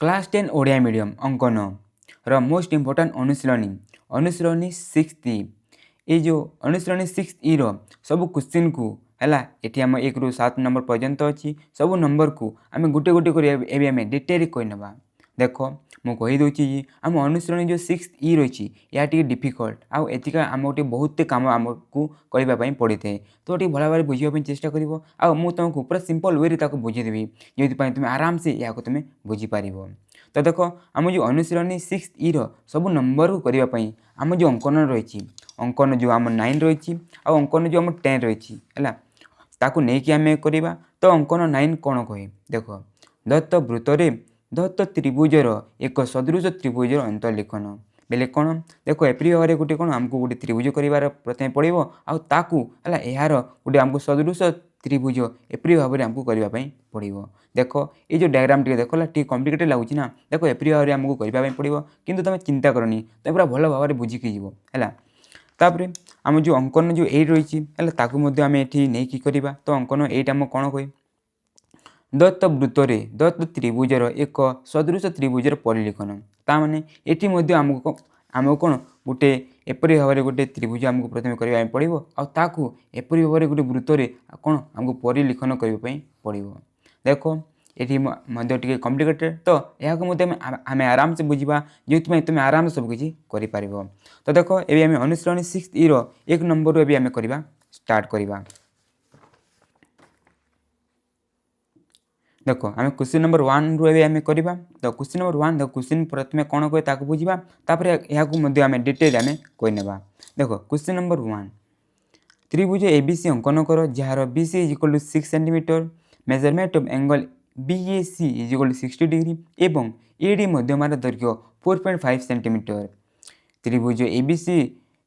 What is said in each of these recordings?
Class 10 Odia medium अंकन र most important अनुशीलनी 6 ये जो अनुशीलनी 6 रो सब क्वेश्चन को है ये आम 1 ରୁ 7 नंबर पर्यंत अच्छी सब नंबर को आम गोटे गोटे कर डिटेल कहीनवा। देख मुझे आम अनुशीलनी जो 6 रही या डिफिकल्ट आउ एथिका आम गोटे बहुत काम आमको करने पड़ी था तो ये भल भाव बुझापी चेष्टा कर तुमको पूरा सिंपल वे बुझेदेवी जो तुम आराम से या तुम बुझीपार। तो देख आम जो अनुशीलनी 6 रो सब नंबर को करने आम जो अंकन रही अंकन जो आम 9 रही अंकन जो आम 10 रही है ताकू नहीं आम करवा। तो अंकन 9 कौन कहे देख दत्त वृत्तरे दत्त त्रिभुजर एक सदृश त्रिभुजर अंतर्लिखन बेले कौन देख एप्री भाव में गोटे कौन आमको गोटे त्रिभुज करार प्रथम पड़ो आकू है यार गोटे आमको सदृश त्रिभुज एप्री भाव में आमको करने पड़ो। देख ये जो डायग्राम टी देख टी कम्प्लिकेटेड लगुच ना देख एप्री भाव में आमको करने पड़ो किंतु तुम चिंता करनी तुम पूरा भल भाव में बुझिकी जीव है। तापर आम जो अंकन जो 8 रही है आम ये नहीं करवा। तो अंकन 8 आम कौन कहे दत्त वृत्तरे दत्त त्रिभुजर एक सदृश त्रिभुजर परिलिखन ताने ये आमको आमको कौन गोटे एपरी भाव में गोटे त्रिभुज आमको प्रथम करने पड़ो आकू एपरी भाव में गोटे वृत्तरे कौन आमको परिलिखन करने पड़ो। देख ये टे कम्प्लिकेटेड तो यह आम आराम से बुझा जो तुम आराम से सबकि कर। तो देख ये अनुशीलनी 6 रो 1 नंबर रू आम करवा स्टार्ट करवा। देख आम क्वेश्चन नंबर 1 रू आम करवा। तो क्वेश्चन नंबर 1 देख क्वेश्चन प्रथम कौन कहे ताकू बुझा तापर यह डिटेल आम कहीनवा। देख क्वेश्चन नंबर 1 त्रिभुज एबीसी अंकन कर जार BC is equal to 6 centimetre measurement of angle BAC is equal to 60 degree एवं एडी मध्यमार दैर्घ्य 4.5 सेंटीमीटर त्रिभुज एबीसी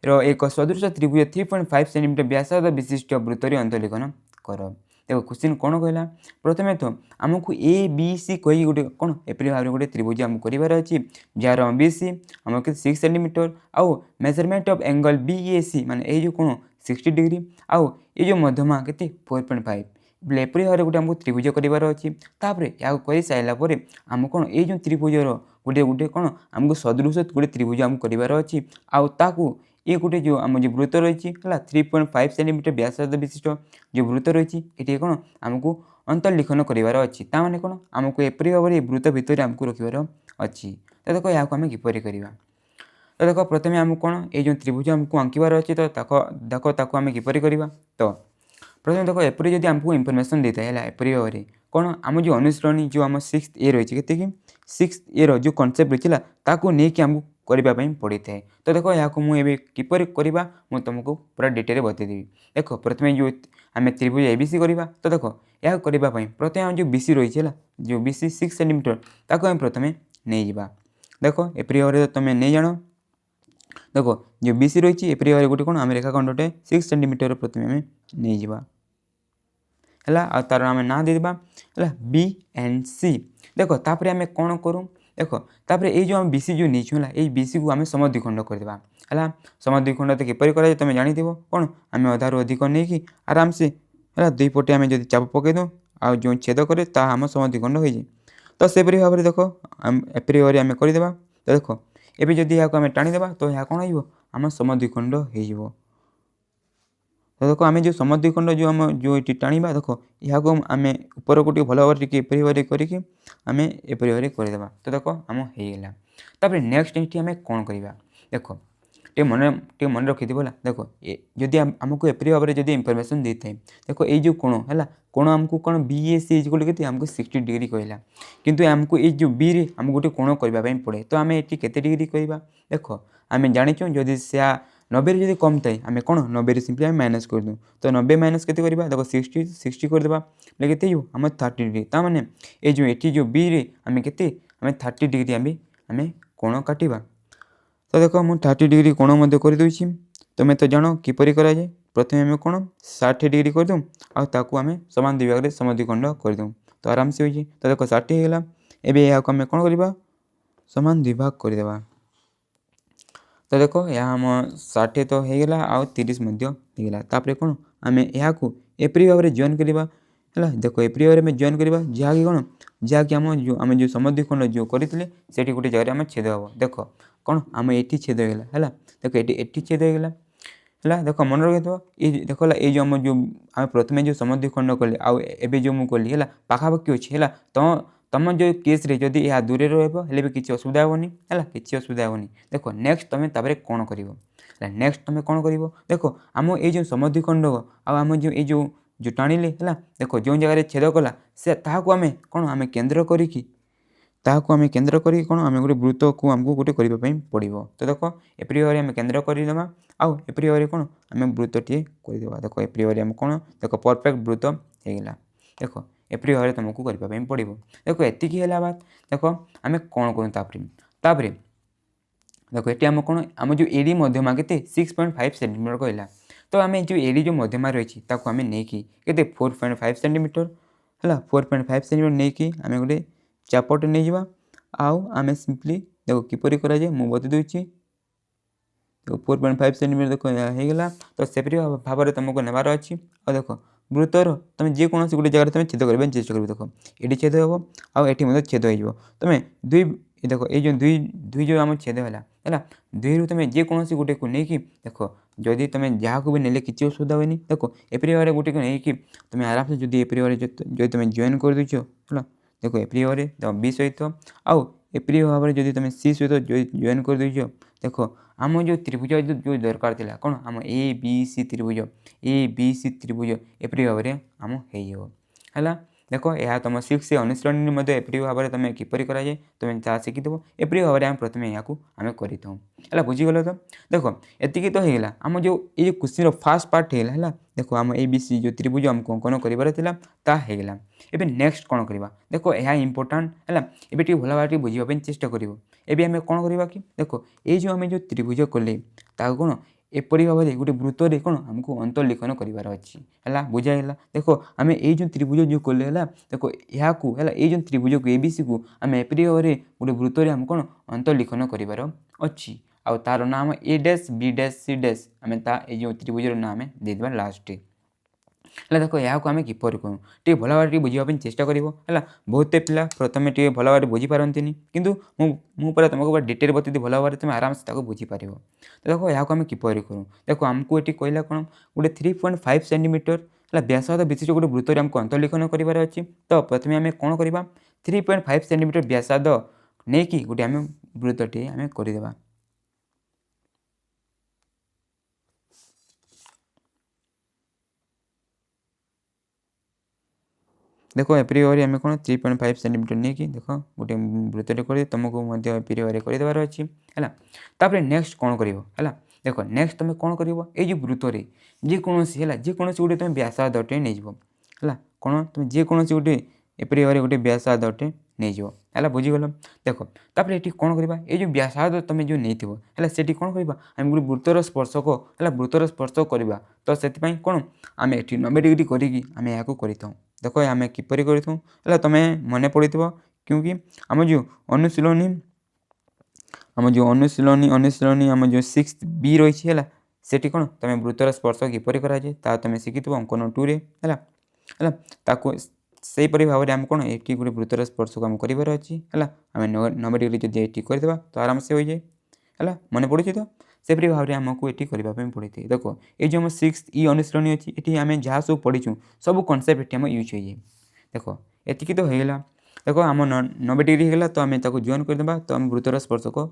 रो एक सदृश त्रिभुज 3.5 सेंटीमीटर व्यासार्ध विशिष्ट वृत्तरे अंतर्लिखन कर। देखो क्वेश्चन कौन कहला प्रथमे तो आमको ए बी सी कही गोटे कौन एपरी भाव में गोटे त्रिभुज आमको कर अच्छी जार बी सी आम 6 सेंटीमीटर आउ मेजरमेंट ऑफ एंगल बी ए सी माने ये कौन 60 डिग्री आउ ये जो मध्यमा के 4.5 बोले एपरी भाव में गोटे आमको त्रिभुज करार अच्छी तापर या कर सारापर आम कौन ये जो त्रिभुजर गोटे गोटे कौन आमको सदृश गोटे त्रिभुज आमको करार अच्छी आउ ये गोटे जो आम जो वृत्त रही है 3.5 सेंटीमीटर व्यासार्ध विशिष्ट जो वृत्त रही ये कौन आमको अंतर्लिखन करार अच्छी ताने कौन आमको एपरी भाव में वृत्त भितर आमको रखार अच्छी। तो देख यहाँ आम किपर करवा। तो देख प्रथम आम कौन ये जो त्रिभुज आमको आंकबार अच्छी तो देख आम किपर करवा। तो प्रथम देख एपरी जब आमको इनफर्मेशन देता है एपरी भाव में कौन आम जो अनुशीलनी जो आम 6 रही है 6 जो कनसेप्ट रही है ताकू नहीं आमको करने पड़ी था। तो देख यहाँ मुझे किपर करवा मुझे तुमको पूरा डिटेल बतईदेवी। देख प्रथम जो आम त्रिभुज एबीसी करवा। तो देख यह करने प्रथम आम जो बीसी रही है जो बीसी 6 सेंटीमीटर ताको आम प्रथम नहीं जा। देख एपरी भाव में तुम नहीं जान देख जो बीसी रही एपरी भाव में गोटे कौन आम रेखाखंडटे 6 सेंटीमीटर प्रथम आम नहीं जा है तार आम ना देदेबा है बी एंड सी। देख तापर आम कौन करूँ देख तापर ये जो आम बीसी जो नहीं है बीसी को आम समद्विखंड करदे है समद्विखंड तो किपर कर तुम जानी कौन आम अधारू अधिक नहीं आराम से है दुई पटे आम जो चाप पकईदूँ आ जो छेद करे आम समद्विखंड हो जाए। तो सेपरी भाव में देख एपरी भाव में आम करदे। तो देख एवं जदि यहाँ आम टाणीदे तो यह कौन होम समद्विखंड हो। तो देख आम जो समद्विखंड जो आम जो ये टाणा देख यहाँ आम ऊपर को भल भाव एपरी भाव करके आम एपरी भाव करदे। तो देख आम होगा तापर नेक्स्ट आम कौन करवा देख मन रखी देख जदि आमको एपरी भाव में जब इनफर्मेशन देता है देख ये जो कोण है कोण आमको कौन बी ए सी के आमको 60 डिग्री कहला किंतु आमको ये जो बी रे आमको गोटे कोण करने पड़े। तो आम ये केते डिग्री करवा देख आम जाचु जदि से 90 जब कम थाए आम कौन 90 सिंपली आम माइनस कर दूँ। तो 90 माइनस के देख 60 करदे बोले आम 30 डिग्री ताने ये जो ये जो बी रे आम के 30 डिग्री आम कोण काटिबा। तो देख मुझे 30 डिग्री कोण करदे तुम तो जान किपर कराए प्रथम आम कौन 60 डिग्री करदूँ आउ आम समान दुई भाग समद्विखंड करदूँ। तो आराम से हो। तो देख 60 होगा एवं यहाँ आम कौन करवा समान दुई भाग करदे। तो देख यहाँ आम 60 तो होगा आउ 30 होगा तापर कौन आम यहाँ एपरी भाव में जॉइन करवा है देख एप्रियर में जॉइन करवा जहाँकि कौन जहाँकि आम जो समद्विखंड जो करते से गोटे जगह आम छेद हम देख कौन आम ये छेद होगा है देख ये छेद होगा है देख मन रखी ये देख ये जो आम जो आम प्रथम जो समद्विखंड कले आए जो मुझे कली है पाखापाखि अच्छी है तुम जो केस रे जदि यह दूर रही भी किसी असुविधा हेनी है किसी असुविधा हेनी देख नेक्स्ट तुम कौन कर नेक्स्ट तुम कौन कर देख आम ये समद्विखंड आम जो टाणिले है देख जो जगह छेद कला से ताकू आम कौन आम केन्द्र करी कौन आम गोटे वृत्त को आमको गोटे करने पड़ो तो देख एप्री भाव आम केन्द्र करदे आउ एप्री भाव कौन आम वृत्तटे करदे देख एप्री भाव आम कौन देख परफेक्ट वृत्त होगा देख एप्री भाव तुमको करने पड़ो देख एतिकी है बात देख आम कौन करूँ देख ये आम कौन आम जो एडी मध्यमा के 6.5 सेंटीमीटर कहला तो आम जो एडी जो मध्यमा रही आम नहीं के 4.5 सेंटीमीटर है 4.5 सेंटीमीटर नहीं कि आम गोटे चापटे नहीं जावा आउ आम सिंपली देखो किपरि कराए मुझे बता दूसरी देखो 4.5 सेंटीमीटर देख होगा तो सेपरी भाव में तुमको नेबार अच्छी और देख वृत्तर तुम जेकोसी गोटे जगह तुम छेद करने चेस्ट कर देख ये छेद हम आठ छेद हो तुम दुई देख ये दुई दुई जो आम छेद है दुई रु तुम जेकोसी गोटे को लेकिन देख जदि तुम जहाँ को भी नेले किसी असुविधा हुए देख एप्री भाव गोटे को लेकिन तुम आराम से जब एप्री भाव जो तुम जॉइन कर देच है देख एप्री भाव तुम बी सहित आउ एप्री भाव जब तुम सी सहित जॉइन कर देच देख आम जो त्रिभुज जो दरकार थी कौन आम ए बी सी त्रिभुज ए बी सी त्रिभुज एप्री भाव आम है देख यह तुम 6 अनुश्रेणी एप्री भाव में तुम किपरि कराए तुम ता शिखिदेव एप्री भाव में प्रथम यहाँ आम कर बुझीगल तो देख एतिकी तो होगा आम जो ये क्वेश्चन फास्ट पार्ट है देख आम ए बी सी जो त्रिभुज आमको अंकन करार एबे नेक्स्ट कौन करवा देख यह इंपोर्टाट है ये भल भाव बुझापी चेष्टा कर आम कौन करवा कि देख ये जो आम जो त्रिभुज कले कौन एपरी भाव में गोटे वृत्त कौन आमको अंतर्लिखन करार अच्छी है बुझाला देख आम ये जो त्रिभुज जो कले है देख यहाँ है ये जो त्रिभुज को एबीसी को आम एपरी भाव में गोटे वृत्त आम कौन अंतर्लिखन करार अच्छी आउ तार नाम A dash B dash C dash आम जो त्रिभुजर नाम देदेबा लास्ट है देख यहाँ आम किपर करूँ टे भल भाव बुझापी चेष्टा कर बहुत पिला प्रथम टे भल भाव बुझीपारती कितु मुझे तुमको डिटेल बता भल भाव तुम आराम से बुझीपार तो देख यहाँ आम किपर करूँ देख आमको ये कहला कौन गोटे 3.5 सेंटीमीटर है व्यासार्ध विशिष्ट गोटे वृत्त आमको अंतर्लिखन करार अच्छी तो प्रथम आम कौन करवा 3.5 सेंटीमीटर व्यासार्ध नहीं कि गोटे आम वृत्तटे आम करदे देख एप्री भाव आम कौन 3.5 सेंटीमीटर नहीं कि देख गोटे वृत्तटे कर तुमको एप्री भाव करदेवार अच्छी है नेक्स्ट कौन कर देख नेक्स्ट तुम कौन कर ये वृत्त जेकोसी है जेकोसी गोटे तुम व्यासार्धटे नहीं है कौन तुम जेकोसी गोटे एप्री भाव गोटे व्यासार्धटे नहीं है बुझीगल देख तापर ये कौन करवा ये जो व्यासार्ध तुम जो नहीं है से कौन करवा आम गोटे वृत्तर स्पर्शक है वृत्तर स्पर्श करवा तो से कौन आम ये 90 डिग्री करके यहाँ कर देख आम किपरि कर तुम मन पड़ी क्योंकि आम जो अनुशीलनी अनुशीलनी आम जो 6 बी रही है से कौन तुम वृत्तर स्पर्श किपरि कराए तुम शिखिथ अंकन 2 है सेपरी भाव में आम कौन ये गोटे वृत्तर स्पर्श को आम करार अच्छी है आम 90 डिग्री जब ये करदे तो आराम से हो जाए है मन पड़ी तो सेपरी भाव में आमको ये करने पड़ी थी देख ये जो आम 6 ई अनुश्रेणी अच्छी ये आम जहाँ सब पढ़ीचु सब कनसेप्ट ये यूज हो जाए देख एतिकी तो होगा देख आम 90 डिग्री होगा तो आम जॉइन करदे तो आम वृत्तर स्पर्शक हो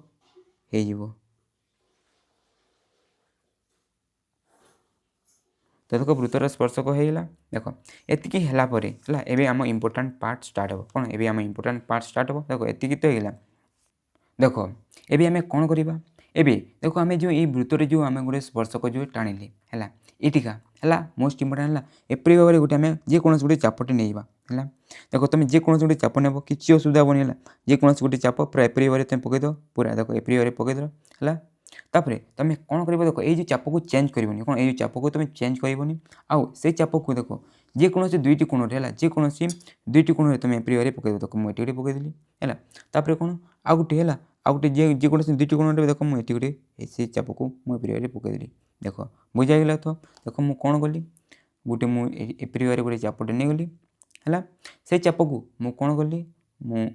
तो देख वृत्तर स्पर्शक होगा देख एतिकी है एवं आम इम्पोर्टाट पार्ट स्टार्ट हो कौन एवं आम इम्पोर्टाट पार्ट स्टार्ट हो देख एतिकी तो होगा देख एवं आम कौन करवा एवं देख आम जो ये वृत्तर जो आम गोटे स्पर्शक जो टाणिले है ये है मोस्ट इम्पोर्टाट है एप्री भाव में गोटे आम जेकोसी गोटे चापटे नहीं है देख तुम जेकोसी गोटे चाप नेब किसी असुविधा हेनी है जेकोसी गोटे चाप पूरा एप्री भाव में तुम पकईद पूरा देख एप्री भाव में पकईद है तापर तुम कौन कर देख ये चाप को चेंज करनी कौन ये चाप को तुम चेंज करनी आउ से चाप को देख जेकोसी दुईटी कोण है जेकोसी दुईटी कोण तुम एप्री भाव में पकईद देख मुझे पकईदेली है तापर कौन आउ गोटे है आउ गोटे जेकोसी दुईटी कोण देख मुझे गोटे से चाप को मुझे एप्री भाव में पकईदेली देख बुझागला तो देख मुझे कौन कली गोटे मुझे एप्री भाव में गोटे चापटे नहीं गली है से चाप को मुझे कौन कली मु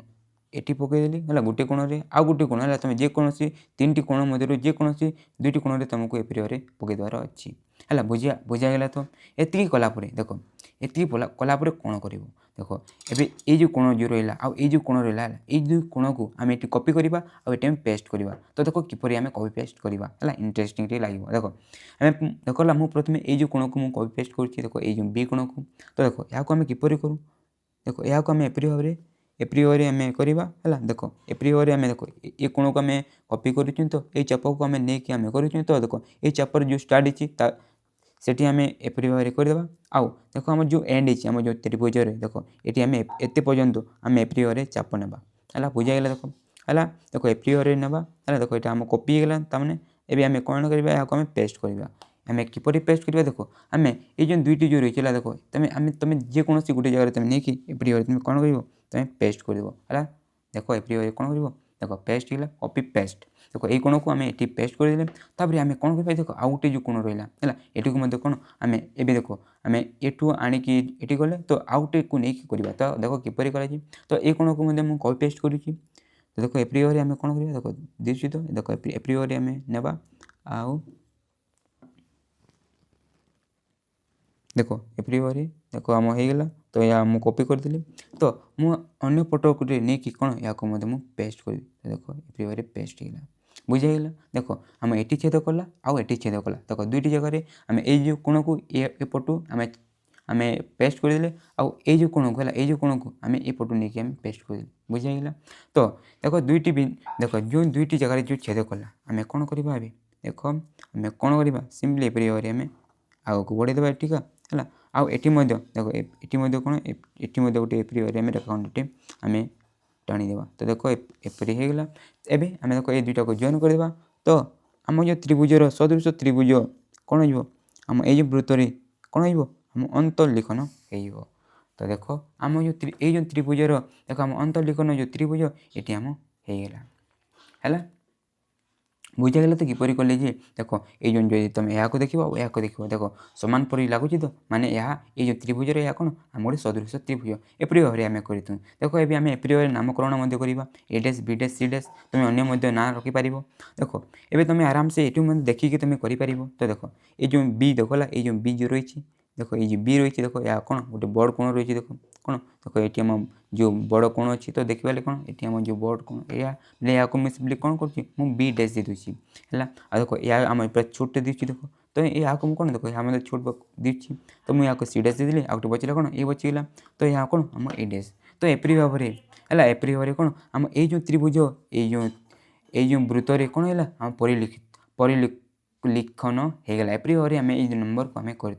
एटी पकईदेली है गोटे कोण आउ गोटे कोण है तुम जेकोसी 3टी कोण मध्य जेकोसी 2टी कोण तुमको एप्रियर पकईदार अच्छी है बुझागला तो ये कलापर देख ये कलापर कौन कर देख एबे ये जो कोण जो रहा आउ ये जो कोण रहा ये जो कोण को आम ये कॉपी करवा आम पेस्ट करवा तो देख किपर आम कॉपी पेस्ट करवा है इंटरेस्टिंग लगे देख आम देख मुझे प्रथम ये जो कोण को मुझे कॉपी पेस्ट कर देख ये बी कोण को तो देख यहाँ आम किपर करूँ देख यहाँ आम एपरी भाव में एप्री भाव में करवा है देख एप्री भाव में देख ये कोण को आम कॉपी कर तो ये चाप को आम नहीं आम कर तो देख ये चापर जो स्टार्ट है सेठी आम एपरी भाव में करदे आउ देख आम जो एंड है जो त्रिभुज देख ये आम एत पर्यंत आम एप्री भाव में चाप ना है बुझागला देख है देख एप्री भाव में ना है देख ये आम कॉपी होगा तमें एवं आम कौन करवा यहाँ आम पेस्ट करवा आम किपर पेस्ट करवा देख आम ये जो दुईटी जो रही है देख तुम जेकोसी गोटे जगह तुम नहीं एप्री भाव तुम कौन कर तुम पेस्ट कर है देख एप्री भाव कौन कर देख पेस्ट होगा कॉपी पेस्ट देख ये कोण को आम ये पेस्ट करदे तापर आम कौन कर देख आउ गोटे जो कोण रहा है ये कौन आम ए देख आम एठू आणिकी ये गले तो आउ गोटे को नहीं करवा तो देख किपर कर तो ये कोण को मुझे कॉपी पेस्ट करुँची तो देख एप्री भाव में आम कौन कर देख दिशु तो देख एप्री भाव में आम नेबा आउ देख एप्री भाव में देख आम होगा तो या मुझे कॉपी करदेली तो मुझे पट गोटे नहीं कौन या मुझे पेस्ट करी देख एप्री भाव में पेस्ट होगा बुझागला देख आम ये छेद कला आउ ये छेद कला देख दुईटी जगह आम ये कोण को एपटू आम आम पेस्ट करदे आउ ये जो कोण को ये जो कोण को आम एपटू नहीं आम पेस्ट करदे बुझागला तो देख दुईटी देख जो दुईटी जगह जो छेद कला आम कौन करवा देख आम कौन करवा सिंपली एप्री भाव में आग को बढ़ेदेवा ठीक है आउ ये देख ये कौन ये गोटे एप्री भाव में रेखाखंडटे आम टाणीदेवा तो देख एपरी होगा एवं आम देख ये दुईटा को जॉइन करदेवा तो आम जो त्रिभुजर सदृश त्रिभुज कौन हो आम ये वृत्तरे कौन हो आम अंतर्लिखन हो तो देख आम जो त्रिभुजर देख आम अंतर्लिखन जो त्रिभुज ये आम होगा है बुझागला तो किपर कले जे देख ये जो तुम यहाँ देख देख देख सामान परी लगुच तो माने ये जो त्रिभुजर या कौन आम गोटे सदृश त्रिभुज एपरी भाव में आम कर देख ये आम एपरी भाव में नामकरण करवा A dash B dash C dash तुम अन्य ना रखिपार देख ये तुम आराम से ये देखिए तुम कर तो देख ये जो बी देखला ये जो बी जो रही देख ये बी रही देख या कौन गोटे बड़ कोण रही देख कौन देख ये आम जो बड़ कोण अच्छी तो देखिए कौन ये आम जो बड़ कोण या सिंपली कौन कर बी डैश दे दूसरी है देख या आम पूरा छोटे दीची देख तो यहाँ को कौन देख यहाँ छोट दीची तो मुझे यहाँ सी डैश देदेली आउट बचला कौन ये बचीगला तो यहाँ कौन आम ए डैश तो एपरी भाव में है एपरी भाव में कौन आम ये जो त्रिभुज ये जो वृत्तरे कौन है आम परिलिखन होगा एपरी भाव में आम ये नंबर को आम कर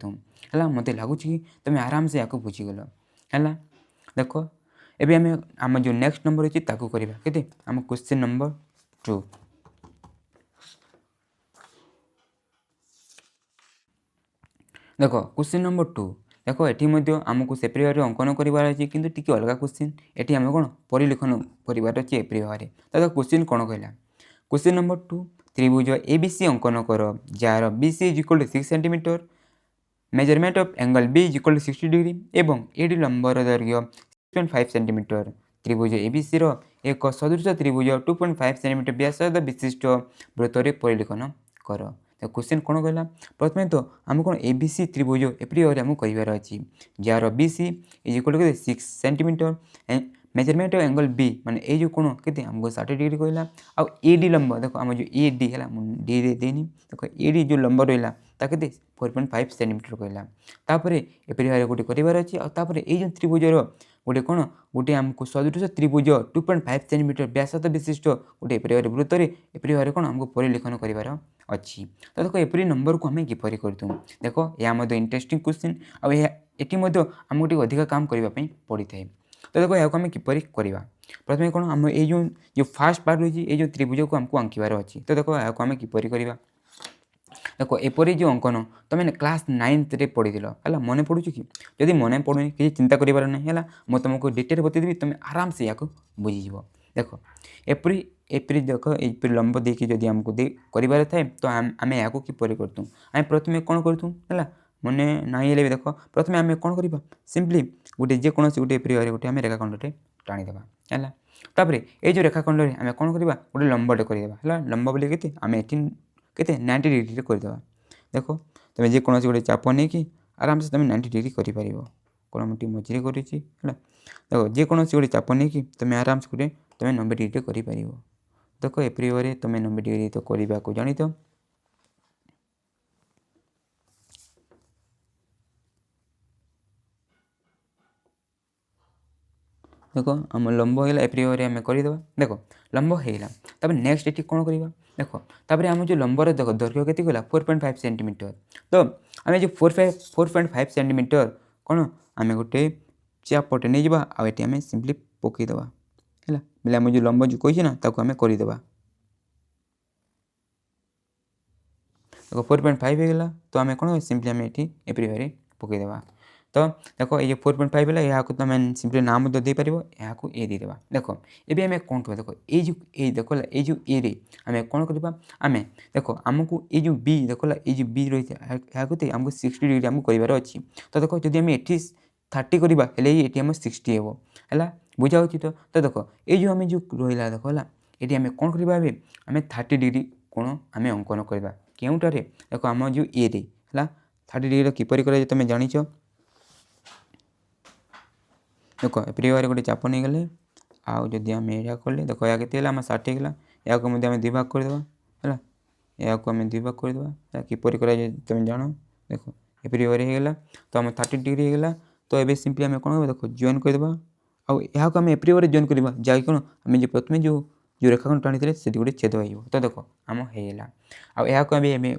है मत लगुच कि तुम आराम से या बुझीगल है देख एबे आम जो नेक्स्ट नंबर अच्छी ताकू करवा के आम क्वेश्चन नंबर 2 देख क्वेश्चन नंबर 2 देख ये आमको सेपरी भाव में अंकन करार अच्छी कि टी अलग क्वेश्चन ये आम कौन परिलिखन करार अच्छे एपरी भाव में तो देख क्वेश्चन कौन कहला क्वेश्चन नंबर 2 त्रिभुज एबीसी अंकन कर जार BC is equal to 6 centimetre measurement of angle B is equal to 60 degree एवं एडी लंबर दैर्घ्य 6.5 सेंटीमीटर त्रिभुज एबीसी एक सदृश त्रिभुज 2.5 सेंटीमीटर व्यासार्ध विशिष्ट वृत्तरे परिलिखन कर तो क्वेश्चन कौन कहला प्रथम तो आम कौन एबीसी त्रिभुज एपरी भाव में करार अच्छी जार BC is equal to 6 centimetre measurement of angle B माने ये जो कोण के आमको 60 डिग्री कहला आउ एडी लंब देख आम जो ए डी है डी देनी देख एडी जो लंब रहा 4.5 सेंटीमीटर कहला तापर एपरी भाव गोटे करार अच्छी आउे ये जो त्रिभुजर गोटे कौन गोटे आमको सदृश त्रिभुज 2.5 सेंटीमीटर व्यासार्ध विशिष्ट गोटे एपरी भाव वृत्तरे एपरी भाव कौन आमको परिलिखन करार अच्छी तो देख एपरी नंबर को आम किपर करतु देख यह इंटरेस्टिंग क्वेश्चन आम गोटे अधिक काम करने पड़ी था तो देखो यहाँ आम किपर करवा प्रथम कौन आम ये जो फास्ट पार्ट रही है जो त्रिभुज को आमको आंकबार अच्छी तो देखो यहाँ आम किपर करवा देख एपरी जो अंकन तुम क्लास 9th रे पढ़ी है मन पड़ू कि जदि मन पड़ूनी किसी चिंता करार ना है मुझे तुमको डिटेल बतेदेवी तुम आराम से या बुझीज देख एपरी एपरी देख एपरी लंब देखिए जदि आमको करार थाए तो आम यहाँ किपर करतु आम प्रथम कौन करूँ है मने नहीं हेले भी देख प्रथम आम कौन करवा सिंपली गोटे जेकोसी गोटे एप्रियर गोटे आम रेखाखंडटे टाणीदे है तापर ये जो रेखाखंड में आम कौन करवा गोटे लंबटे करदेवा लंब बोले के आम ये के 90 डिग्री करदे देख तुम जेकोसी गोटे चाप नहीं कि आराम से तुम 90 डिग्री कर कौन मुझे मझे कर देख जेकोसी गोटे चाप नहीं कि तुम आराम से गोटे तुम 90 डिग्री कर देख एप्रियर तुम 90 डिग्री तो करने को जानी तो देख आम लंब होगा एप्रियर आम करदे देख लंब होगा तब नेक्स्ट ये कौन करवा देख तापर आम जो लंबर देख दैर्घ्य के 4.5 सेंटीमीटर तो आम जो 4.5 सेंटीमीटर कौन आम गोटे चापटे नहीं जावा आम सिंपली पकईदेवा है बोले आम जो लंब जो कही ना आम करदेवा देख 4.5 होगा तो आम कौन सिंपली आम ये एप्रियर पकईदेवा तो देख ये 4.5 है यहाँ तुम सिंपली नाम दे पार यहाँ ए देदेवा देख ये आम कौन कह देख ये देख ये जो ए रे आम कौन करवा आम देख आमको ये जो बी देख ये जो बी रही है आमको 60 डिग्री आमको करार अच्छी तो देख जब आम ये 30 करवा ये आम 60 है बुझा तो देख ये जो आम जो रहा देख है ये आम कौन करवा आम 30 डिग्री कोण आम अंकन करवा क्योंटारे देख आम जो ए रे है 30 डिग्री किपर कर तुम जाच देख एप्रियर गोटे चाप नहीं गले आउ जदि आम यह कले देख या के 60 होगा या आम दुभाग करदे है या आम दुभाग करदे किपर कर तुम जान देख एप्रियर होगा तो आम 30 डिग्री होगा तो ये सिंपली आम कौन देख जॉइन करदे आउ आम एप्रियर जॉइन करवा जहाँकि कौन आम जो प्रथम जो रेखाखंड टाणी से गोटे छेद हो तो देख आम होगा आउ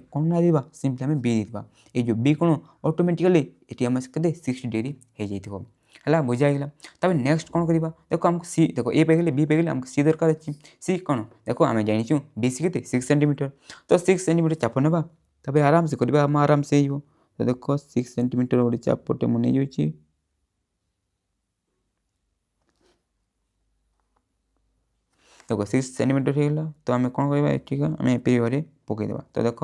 कौन ना सिंपली आम बी देवा ये जो बी कौन ऑटोमेटिकली ये आम के 60 डिग्री हो जाए है बुझाइला तब नेक्स्ट कौन करवा देख आमको सी देख ए पाइगले बी पाइगले आमको सी दरकार अच्छी सी कौन देख आम जाचु बी सी के 6 सेंटीमीटर तो 6 सेंटीमीटर चाप ना तब आराम से करवा आम आराम से हो तो देख 6 सेंटीमीटर गोटे चापटे मुझे नहीं जाऊँगी देख 6 सेंटीमीटर होगा तो आम कौन करवा ठीक है आम एप्रियर पकईदेवा तो देख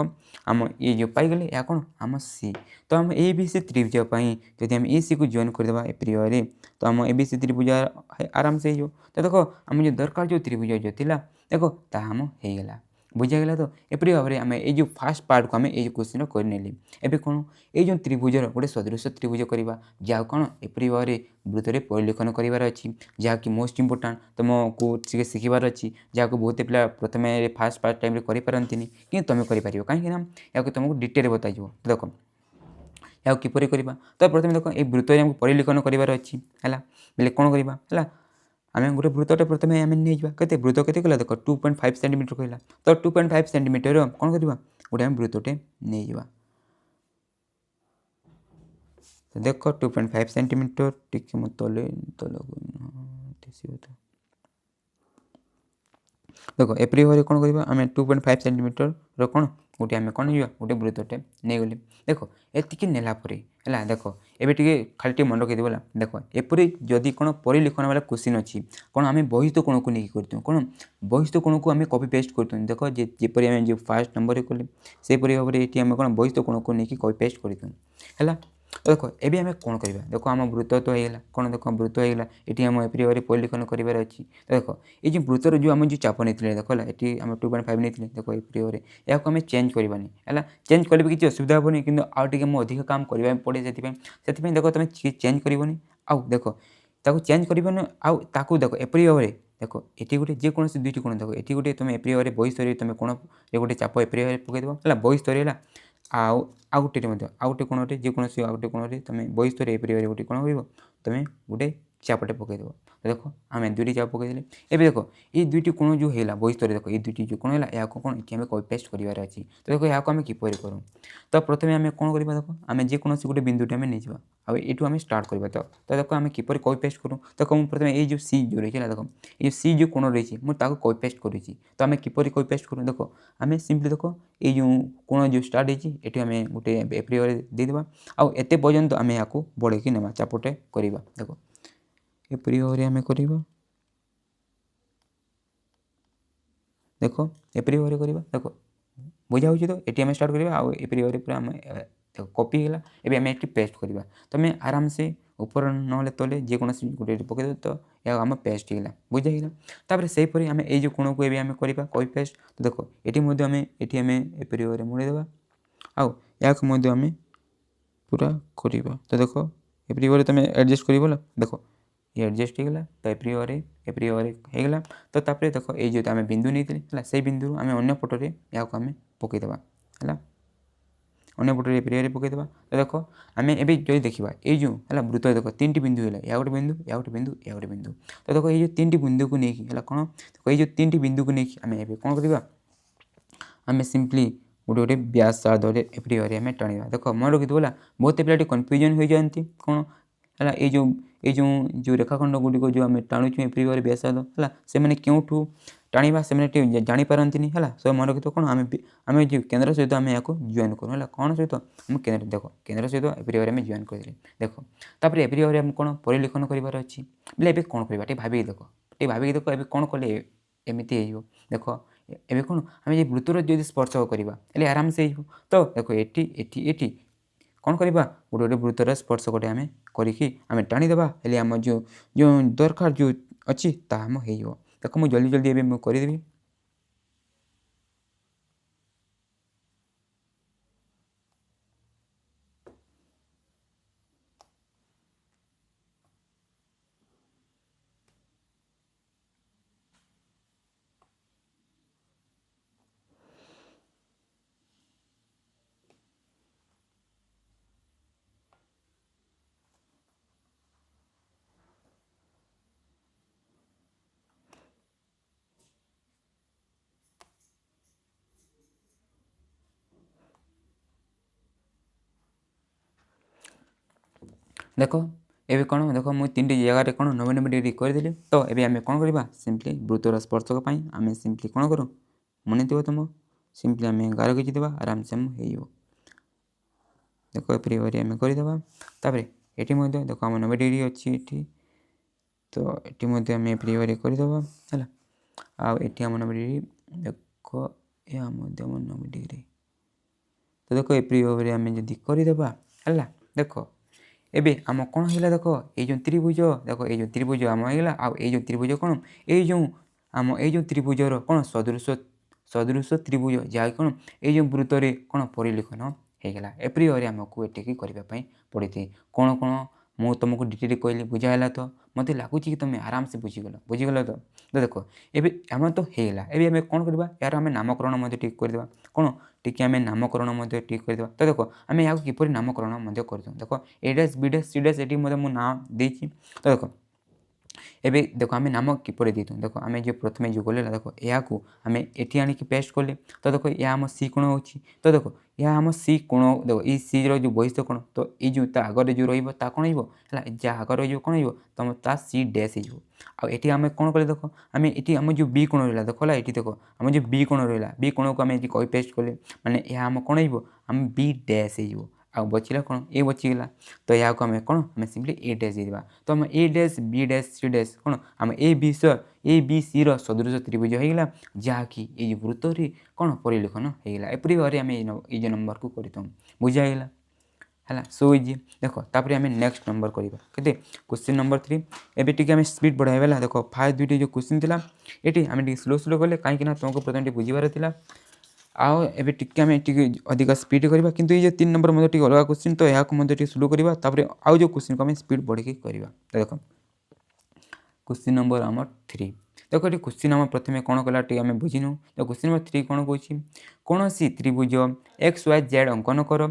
आम ये जो पाइगले या कौन आम सी तो आम ए बी सी त्रिभुज जब आम ए सी को जॉइन करदे एप्रियर तो आम ए बी सी त्रिभुज आराम से हो तो देख आम जो दरकार जो त्रिभुज जो थी देख ताम होगा बुझागला तो एपरी भाव में आम ये फास्ट पार्ट को आम ये क्वेश्चन करनेली एवं कौन ये त्रिभुजर गोटे सदृश त्रिभुज करवा जहाँ कौन एपरी भाव में वृत्त में परिलेखन करार अच्छी जहाँकि मोस्ट इंपोर्टाट तुमको शिखबार अच्छी जहाँ बहुत पिला प्रथम फास्ट पार्ट टाइम करपारती कि तुम कर कहीं या तुमको डिटेल बताई देख या किपर करवा तो प्रथम देख ये वृत्त में परिलेखन करार अच्छी है बोले कौन करवा है आम गोटे वृत्तटे प्रथम आम नहीं जाते वृत्त के देख 2.5 सेंटीमीटर कहला तो 2.5 सेंटीमीटर कौन करवा गोटे आम वृत्तटे नहीं जावा तो देख 2.5 सेंटीमीटर टिके मो तले देख एप्री भाव कौन करवा आम 2.5 सेंटीमीटर कौन गोटे आम कौन जा गोटे वृत्तटे नहीं गली देख ये नेलापर है देख एवं खाली मन रखी देव देख एपरी जदि कौन परिलेखन वाला क्वेश्चन अच्छी कौन आम बहिस्थ कोण को लेकिन करतु कौन बहिस्थ कोण को आम कपी पेस्ट करतु देख जपरी आम जो फास्ट नंबर कले से भाव में ये कौन बहिस्थ कोण को लेकिन कपी पेस्ट करतु है देख एवं आम कौन करवा देख आम वृत्त तो होगा कौन देख वृत्त होगा ये आम एप्री भाव में परिलेखन करार अच्छी तो देख ये वृत्तर जो आम जो चाप नहीं देख ये आम 2.5 नहीं देख एप्री भाव में यहाँ आम चेंज करवानी है चेंज कले भी किसी असुविधा हेनी कि आउ टे अधिक काम करने पड़े से देख तुम चेंज करनी आउ देख ताको चेंज करनी आउ ताकू देख एप्री भाव में देख ये गोटे जेकोसी दुईट कोण देख ये गोटे तुम एप्री भाव में बहिस्तर तुम कोण गोटे चाप एप्री भाव में पकईदेव है बहिस्तर है आउ गोटे आउ गोटे कोणटे जेकोसी आउ गोटे कोण तुम बहिस्तर एप्री भाव में गोटे कौन कर तुम गोटे चापटे पकईदेव देख आम दुईटी चाप पकईदे एवं देख ये दुईटी कोण जो है बहिस्तर देख ये दुईटी जो कोण है कौन ये आम कपी पेस्ट करार अच्छी तो देख यहाँ आम किपर करूँ तो प्रथम आम कौन करवा देख आम जेकोसी गोटे बिंदुटे आम नहीं जावा आउ यू आम स्टार्ट करवा तो देख आम किपर कपी पेस्ट करूँ देख मुझे प्रथम ये जो सी जो रही है देख ये सी जो कोण रही है मुझे कपी पेस्ट करुँची तो आम किपर कपी पेस्ट करूँ देख आम सिंपली देख ये जो कोण जो स्टार्ट होती ये आम गोटे एप्री भाव में देदेवा आउ एत पर्यंत आम यहाँ बढ़ेकी नेवा चापटे करवा देख एप्री भाव में आम करवा देख एप्री भाव में करवा देख बुझा हो तो ये आम स्टार्ट करवा आउ एप्री भाव में पूरा आम कॉपी होगा एबे आम ये पेस्ट करवा तुम आराम से ऊपर ना तले जेकोसी गोटे पकईद तो यह आम पेस्ट होगा बुझाइला तापर से आम ये कोण को आम करवा कपी पेस्ट तो देख ये आम एपरी भाव मुड़ेदेवा आउ या आम पूरा करवा तो देख एपरी भाव तुम एडजस्ट कर देख ये एडजस्ट होगा तो एपरी भाव होगा तो तापर देख ये जो आम बिंदु नहीं से बिंदु आम अन्न पटरे या आम पकईदेवा है अन्न पटरे एपरी भाव पकईदेवा तो देख आम ए जो देखा ये जो है वृत्त देख 3टी बिंदु है या गोटे बिंदु या गोटे बिंदु या गोटे बिंदु तो देख ये 3टी बिंदु को लेकिन कौन देख ये 3टी बिंदु को लेकिन आम ए कौन करवा आम सिंपली गोटे गोटे व्यासार्ध एपरी भाव आम टाणा देख मन रखी बोला बहुत पिला कन्फ्यूजन हो जाती कौन है ये रेखाखंड गुड़िक जो आम टाणुचु एपरी भाव व्यासार्ध है से मैंने क्यों टाणा से जापारती है सब मन रखी कौन आम जो केन्द्र सहित आम या जॉइन करूँ है कौन सहित आम केन्द्र देख केन्द्र सहित एपरी भाव जॉइन कर देख तापर एपरी भाव आम कौन परिलेखन करार अच्छी बोले ए कौन करवा भाविक देख ए कौन कले एमती हो देख एवं कौन आम ये वृत्तर जो स्पर्शक करवा आराम से तो देख ये कौन करवा गोटे गोटे वृत्तर स्पर्शक आम करें टाणीदेवा आम जो जो दरकार जो अच्छी ताम हो देख मुझे जल्दी जल्दी एवं करदेवी देख एवं कौन देख मुझे 3टी जगह कौन 90 डिग्री करदेली तो ये आम कौन करवा सिंपली वृत्तर स्पर्शक आम सिंपली कौन करूँ मन थी तुम सिंपली आम गार खींचीदेवा आराम से हो देख एपरी भाव आम करदेवा तापर ये देख आम 90 डिग्री अच्छी ये तो ये आम एपरी भाव करदेवा है आम 90 डिग्री देख या 90 डिग्री तो देख एपरी भाव आम जदि करदेवा है देख एबे आम कौन है देख ये जो त्रिभुज देख ये जो त्रिभुज आम होगा आउ जो त्रिभुज कौन ये आम ये त्रिभुजर कौन सदृश त्रिभुज जहाँ कौन ये वृत्तर कौन परिलेखन होगा एपरी भाव आमको ये करने पड़ी कौन कौन मु तुमको डिटेल कहली बुझाला तो मत लगुच कि तुम आराम से बुझीगल तो देख ये आम तो होगा ये आम कौन करवा यार आम नामकरण ठीक करदे कौन टी आम नामकरण ठीक करदे तो देख आम या किपर नामकरण कर देख A dash B dash C dash ये ना देती तो देख एबे देख आम नाम किपर देतु देख आम जो प्रथम जो गले देख या आम ये आनिक पेस्ट कले तो देख या आम सी कोण हो तो देख या आम सी कोण देख ये सी रो बहिष्ठ कोण तो ये जो आगे जो रहा कौन है जहाँ आगर जो कौन हो तुम ता सी डैश हो आम कौन कले देख आम ये आम जो बी कोण रहा देख ये देख आम जो बी कोण रहा बी कोण को आम कही पेस्ट कले माने यह आम कौन हो आम बी डैश हो आ बचला कौन ए बचीगला तो या आम कौन आम सिंपली ए डैश देवा तो आम A dash B dash C dash कौन आम ए बी सी सदृश त्रिभुज होगा जहाँकि ये वृत्तर कौन परिलेखन होगा एपरी भाव आम ये नंबर को कर बुझाईगला है सो इजी देख तापर आम नेक्स्ट नंबर करवा के क्वेश्चन नंबर 3 एबे टी आम स्पीड बढ़ाइबा देख फास्ट दुईटी जो क्वेश्चन था ये आम स्लो स्लो कले कहीं तुमको प्रथम बुझार था आउ एबे टिके आम अधिक स्पीड करवा किंतु ये 3 नंबर मतलब अलग क्वेश्चन तो यहाँ स्लो करवा तापर आउ जो क्वेश्चन को आम स्पीड बढ़ी करवा देख क्वेश्चन नंबर आम 3 देख ये क्वेश्चन आम प्रथम कौन कला आम बुझीनु तो क्वेश्चन नंबर 3 कौन कौन कौन सी त्रिभुज एक्स वाई जेड अंकन कर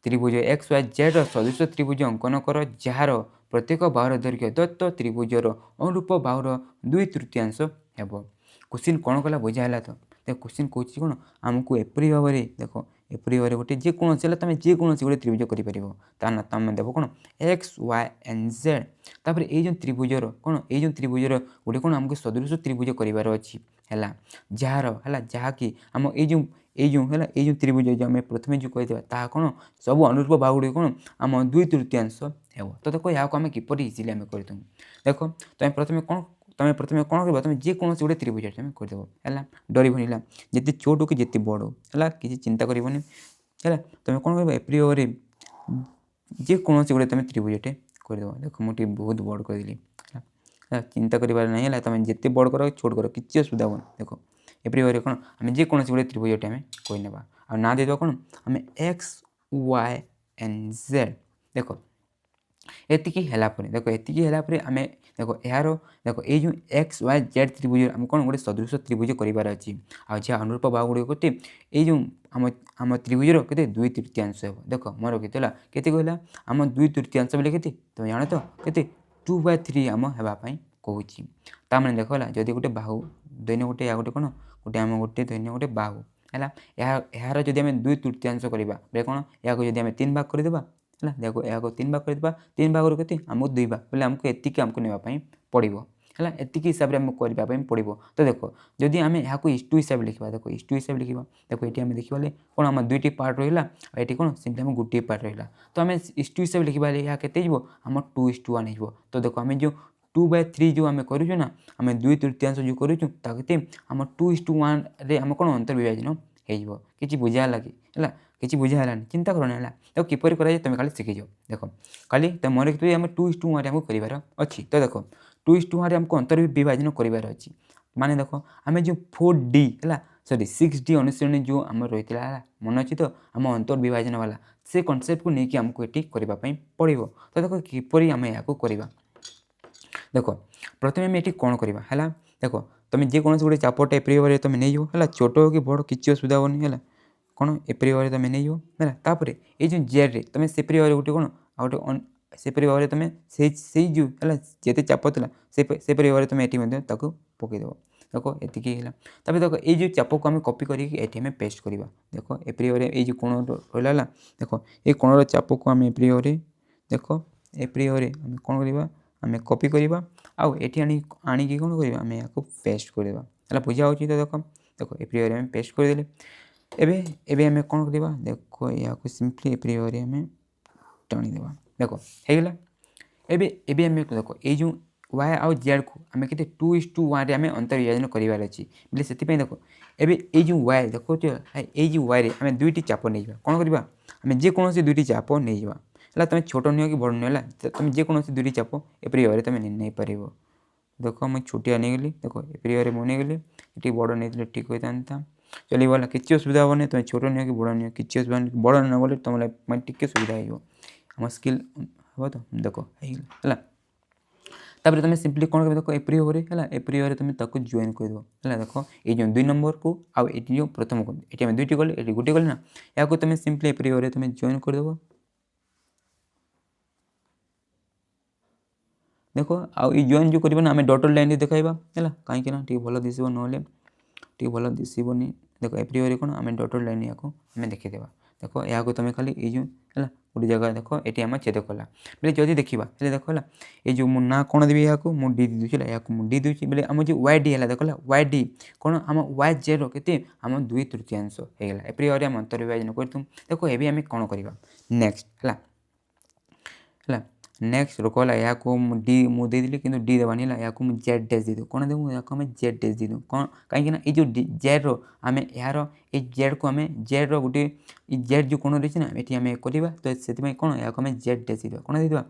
त्रिभुज एक्स वाई जेड सदृश त्रिभुज अंकन कर जार प्रत्येक बाहुर दैर्घ्य दत्त त्रिभुजर अनुरूप बाहुर 2/3 हेब क्वेश्चन कौन कला बुझाला तो देख क्वेश्चन कौन कौन आमको एपरी भाव देख एपरी भाव गोटे जेकोसी तुम जेकोसी गोटे त्रिभुज कर तुम देव कौन एक्स वाई एंड जेड तापर ये जो त्रिभुजर कौन ये जो त्रिभुजर गोटे कौन आमको सदृश त्रिभुज करार अच्छी है जार है जहाँकि आम ये जो त्रिभुज जो आम प्रथम जो कही कौन सब अनुरूप बाहु गुड़ी कौन आम 2/3 हेब तो देख या आम किपर इजिली आम कर देख तुम प्रथम कौन कर तुम जेकोसी गोटे त्रिभुज तुम करदेव है डरबनी जिते छोट कि जिते बड़ है किसी चिंता करनी है तुम कौन कर एपरी भाव ଯେକୌଣସି ଗୋଟେ ତୁମେ ତ୍ରିଭୁଜଟେ କରିଦେବ। ଦେଖ ମୁଁ ଟିକେ ବହୁତ ବଡ଼ କରିଦେଲି ହେଲା, ଚିନ୍ତା କରିବାର ନାହିଁ ହେଲା, ତୁମେ ଯେତେ ବଡ଼ କର ଛୋଟ କର କିଛି ଅସୁବିଧା ହେବନି। ଦେଖ ଏପରି ଭାବରେ କ'ଣ ଆମେ ଯେକୌଣସି ଗୋଟେ ତ୍ରିଭୁଜଟେ ଆମେ କରିନେବା ଆଉ ନାଁ ଦେଇଦେବା କ'ଣ ଆମେ ଏକ୍ସ ୱାଇ ଏଣ୍ଡ ଜେଡ଼। ଦେଖ ଏତିକି ହେଲା ପରେ ଦେଖ ଏତିକି ହେଲା ପରେ ଆମେ ଦେଖ ଏହାର ଦେଖ ଏଇ ଯେଉଁ ଏକ୍ସ ୱାଇ ଜେଡ଼ ତ୍ରିଭୁଜ ଆମେ କ'ଣ ଗୋଟେ ସଦୃଶ ତ୍ରିଭୁଜ କରିବାର ଅଛି। ଆଉ ଯାହା ଅନୁରୂପ ବାହୁ ଗୁଡ଼ିକ କେତେ ଏଇ ଯେଉଁ ଆମ ତ୍ରିଭୁଜର କେତେ 2/3 ହେବ। ଦେଖ ମୋର କେତେ ହେଲା କେତେ କହିଲା ଆମ 2/3 ବୋଲେ କେତେ ତୁମେ ଜାଣ ତ କେତେ 2/3 ଆମ ହେବା ପାଇଁ କହୁଛି। ତାମାନେ ଦେଖ ହେଲା ଯଦି ଗୋଟେ ବାହୁ ଦୈନ୍ୟ ଗୋଟେ ଏହା ଗୋଟେ କ'ଣ ଗୋଟେ ଆମ ଗୋଟେ ଦୈନ୍ୟ ଗୋଟେ ବାହୁ ହେଲା, ଏହାର ଯଦି ଆମେ 2/3 କରିବା ବୋଲେ କ'ଣ ଏହାକୁ ଯଦି ଆମେ 3 ଭାଗ କରିଦେବା ହେଲା, ଦେଖ ଏହାକୁ 3 ଭାଗ କରିଦେବା 3 ଭାଗରୁ କେତେ ଆମକୁ 2 ଭାଗ ବୋଲେ ଆମକୁ ଏତିକି ଆମକୁ ନେବା ପାଇଁ ପଡ଼ିବ ହେଲା, ଏତିକି ହିସାବରେ ଆମକୁ କରିବା ପାଇଁ ପଡ଼ିବ। ତ ଦେଖ ଯଦି ଆମେ ଏହାକୁ ଇଷ୍ଟୁ ହିସାବରେ ଲେଖିବା, ଦେଖ ଇଷ୍ଟୁ ହିସାବରେ ଲେଖିବା, ଦେଖ ଏଠି ଆମେ ଦେଖିବା ବୋଲେ କ'ଣ ଆମ 2ଟି ପାର୍ଟ ରହିଲା ଆଉ ଏଠି କ'ଣ ସେମିତି ଆମ ଗୋଟିଏ ପାର୍ଟ ରହିଲା। ତ ଆମେ ଇଷ୍ଟୁ ହିସାବରେ ଲେଖିବା ହେଲେ ଏହା କେତେ ହେଇଯିବ ଆମ 2:1 ହେଇଯିବ। ତ ଦେଖ ଆମେ ଯେଉଁ 2/3 ଯେଉଁ ଆମେ କରୁଛୁ ନା ଆମେ 2/3 ଯେଉଁ କରୁଛୁ ତା କେତେ ଆମ 2:1ରେ ଆମ କ'ଣ ଅନ୍ତର୍ବିଭାଜନ ହେଇଯିବ। କିଛି ବୁଝା ହେଲା କି ହେଲା, କିଛି ବୁଝା ହେଲାନି ଚିନ୍ତା କରନି ହେଲା, ତାକୁ କିପରି କରାଯାଏ ତୁମେ ଖାଲି ଶିଖିଯାଅ। ଦେଖ ଖାଲି ତୁମର କିନ୍ତୁ ଆମେ 2:1ରେ ଆମକୁ କରିବାର ଅଛି। ତ ଦେଖ 2:1ରେ ଆମକୁ ଅନ୍ତର୍ବିଭାଜନ କରିବାର ଅଛି ମାନେ ଦେଖ ଆମେ ଯେଉଁ 4D ହେଲା ସରି 6D ଅନୁଶ୍ରେଣୀ ଯେଉଁ ଆମର ରହିଥିଲା ହେଲା ମନେ ଅଛି ତ ଆମ ଅନ୍ତର୍ବିଭାଜନ ବାଲା ସେ କନସେପ୍ଟକୁ ନେଇକି ଆମକୁ ଏଠି କରିବା ପାଇଁ ପଡ଼ିବ। ତ ଦେଖ କିପରି ଆମେ ଏହାକୁ କରିବା। ଦେଖ ପ୍ରଥମେ ଆମେ ଏଠି କ'ଣ କରିବା ହେଲା, ଦେଖ ତୁମେ ଯେକୌଣସି ଗୋଟେ ଚାପଟେ ଏପରି ଭାବରେ ତୁମେ ନେଇଯିବ ହେଲା, ଛୋଟ ହେଉ କି ବଡ଼ କିଛି ଅସୁବିଧା ହେବନି ହେଲା, କ'ଣ ଏପରି ଭାବରେ ତୁମେ ନେଇଯିବ ହେଲା। ତାପରେ ଏଇ ଯେଉଁ ଜେଡ଼୍ରେ ତୁମେ ସେପରି ଭାବରେ ଗୋଟେ କ'ଣ ଆଉ ଗୋଟେ ସେପରି ଭାବରେ ତୁମେ ସେଇ ଯେଉଁ ହେଲା ଯେତେ ଚାପ ଥିଲା ସେପରି ଭାବରେ ତୁମେ ଏଠି ମଧ୍ୟ ତାକୁ ପକାଇଦେବ। ଦେଖ ଏତିକି ହେଲା। ତାପରେ ଦେଖ ଏଇ ଯେଉଁ ଚାପକୁ ଆମେ କପି କରିକି ଏଠି ଆମେ ପେଷ୍ଟ କରିବା। ଦେଖ ଏପରି ଭାବରେ ଏଇ ଯେଉଁ କୋଣ ରହିଲା ହେଲା, ଦେଖ ଏଇ କୋଣର ଚାପକୁ ଆମେ ଏପରି ଭାବରେ ଦେଖ ଏପରି ଭାବରେ ଆମେ କ'ଣ କରିବା ଆମେ କପି କରିବା ଆଉ ଏଠି ଆଣିକି କ'ଣ କରିବା ଆମେ ଏହାକୁ ପେଷ୍ଟ କରିଦେବା ହେଲା, ବୁଝା ହେଉଛି ତ। ଦେଖ ଏପରି ଭାବରେ ଆମେ ପେଷ୍ଟ କରିଦେଲେ ଏବେ ଆମେ କ'ଣ କରିବା ଦେଖ ଏହାକୁ ସିମ୍ପଲି ଏପରି ଭାବରେ ଆମେ ଟାଣିଦେବା। ଦେଖ ହେଇଗଲା। ଏବେ ଆମେ ଦେଖ ଏଇ ଯେଉଁ ୱାଇ ଆଉ ଜେଡ଼କୁ ଆମେ କେତେ 2:1ରେ ଆମେ ଅନ୍ତର୍ବିଭାଜନ କରିବାର ଅଛି ବୋଲେ ସେଥିପାଇଁ ଦେଖ ଏବେ ଏଇ ଯେଉଁ ୱାଇ ଦେଖୁଛ ଏଇ ଯେଉଁ ୱାଇରେ ଆମେ 2ଟି ଚାପ ନେଇଯିବା। କ'ଣ କରିବା ଆମେ ଯେକୌଣସି 2ଟି ଚାପ ନେଇଯିବା ହେଲା, ତୁମେ ଛୋଟ ନିଅ କି ବଡ଼ ନିଅ ହେଲା, ତୁମେ ଯେକୌଣସି 2ଟି ଚାପ ଏପରି ଭାବରେ ତୁମେ ନେଇପାରିବ। ଦେଖ ମୁଁ ଛୋଟିଆ ନେଇଗଲି, ଦେଖ ଏପରି ଭାବରେ ମୁଁ ନେଇଗଲି, ଏଠି ବଡ଼ ନେଇଥିଲେ ଠିକ୍ ହୋଇଥାନ୍ତା, ଚଳିବ ହେଲା, କିଛି ଅସୁବିଧା ହେବନି। ତୁମେ ଛୋଟ ନିଅ କି ବଡ଼ ନିଅ କିଛି ଅସୁବିଧା ନାହିଁ, ବଡ଼ ନ ଗଲେ ତୁମ ପାଇଁ ଟିକେ ସୁବିଧା ହେଇଯିବ, ଆମ ସ୍କିଲ୍ ହେବ ତ। ଦେଖ ହେଇଗଲା ହେଲା। ତାପରେ ତୁମେ ସିମ୍ପଲି କ'ଣ କରିବ ଦେଖ ଏପରି ଭାବରେ ହେଲା, ଏପରି ଭାବରେ ତୁମେ ତାକୁ ଜଏନ୍ କରିଦେବ ହେଲା। ଦେଖ ଏଇ ଯେଉଁ 2 ନମ୍ବରକୁ ଆଉ ଏଠି ଯେଉଁ ପ୍ରଥମକୁ ଏଠି ଆମେ 2ଟି ଗଲେ ଏଠି ଗୋଟିଏ ଗଲେ ନା, ଏହାକୁ ତୁମେ ସିମ୍ପଲି ଏପରି ଭାବରେ ତୁମେ ଜଏନ୍ କରିଦେବ। ଦେଖ ଆଉ ଏଇ ଜଏନ୍ ଯେଉଁ କରିବା ନା ଆମେ ଡଟେଡ଼ ଲାଇନ୍ରେ ଦେଖାଇବା ହେଲା, କାହିଁକି ନା ଟିକେ ଭଲ ଦିଶିବ, ନହେଲେ ଟିକେ ଭଲ ଦିଶିବନି। ଦେଖ ଏପରି ଭାବରେ କ'ଣ ଆମେ ଡଟେଡ଼ ଲାଇନ୍ ଏହାକୁ ଆମେ ଦେଖିଦେବା। ଦେଖ ଏହାକୁ ତୁମେ ଖାଲି ଏଇ ଯେଉଁ ହେଲା ଗୋଟେ ଜାଗା ଦେଖ ଏଠି ଆମେ ଛେଦ କଲା ବୋଲେ ଯଦି ଦେଖିବା ହେଲେ ଦେଖ ହେଲା ଏଇ ଯେଉଁ ମୁଁ ନାଁ କ'ଣ ଦେବି ଏହାକୁ ମୁଁ ଡି ଦେଉଛି ହେଲା, ଏହାକୁ ମୁଁ ଡି ଦେଉଛି ବୋଲେ ଆମ ଯେଉଁ ୱାଇ ଡି ହେଲା ଦେଖ ହେଲା ୱାଇ ଡି କ'ଣ ଆମ ୱାଇ ଜେଡ଼ର କେତେ ଆମ 2/3 ହେଇଗଲା। ଏପରି ଭାବରେ ଆମେ ଅନ୍ତର୍ବିଭାଜନ କରିଥାଉ। ଦେଖ ଏବେ ଆମେ କ'ଣ କରିବା ନେକ୍ସଟ ହେଲା ନେକ୍ସଟ ରୋକ ହେଲା ଏହାକୁ ମୁଁ ଦେଇଦେଲି କିନ୍ତୁ ଡି ଦେବାନି ହେଲା, ଏହାକୁ ମୁଁ ଜେଡ଼ ଡ୍ୟାସ୍ ଦେଇଦେବୁ। କ'ଣ ଦେବୁ ଏହାକୁ ଆମେ ଜେଡ଼ ଡ୍ୟାସ୍ ଦେଇଦେବୁ। କ'ଣ କାହିଁକିନା ଏଇ ଯେଉଁ ଜେଡ଼ର ଆମେ ଏହାର ଏଇ ଜେଡ଼କୁ ଆମେ ଜେଡ଼ର ଗୋଟେ ଏଇ ଜେଡ଼ ଯେଉଁ କୋଣ ରହିଛି ନା ଏଠି ଆମେ କରିବା, ତ ସେଥିପାଇଁ କ'ଣ ଏହାକୁ ଆମେ ଜେଡ଼ ଡ୍ୟାସ୍ ଦେଇଦେବା। କ'ଣ ଦେଇଦେବା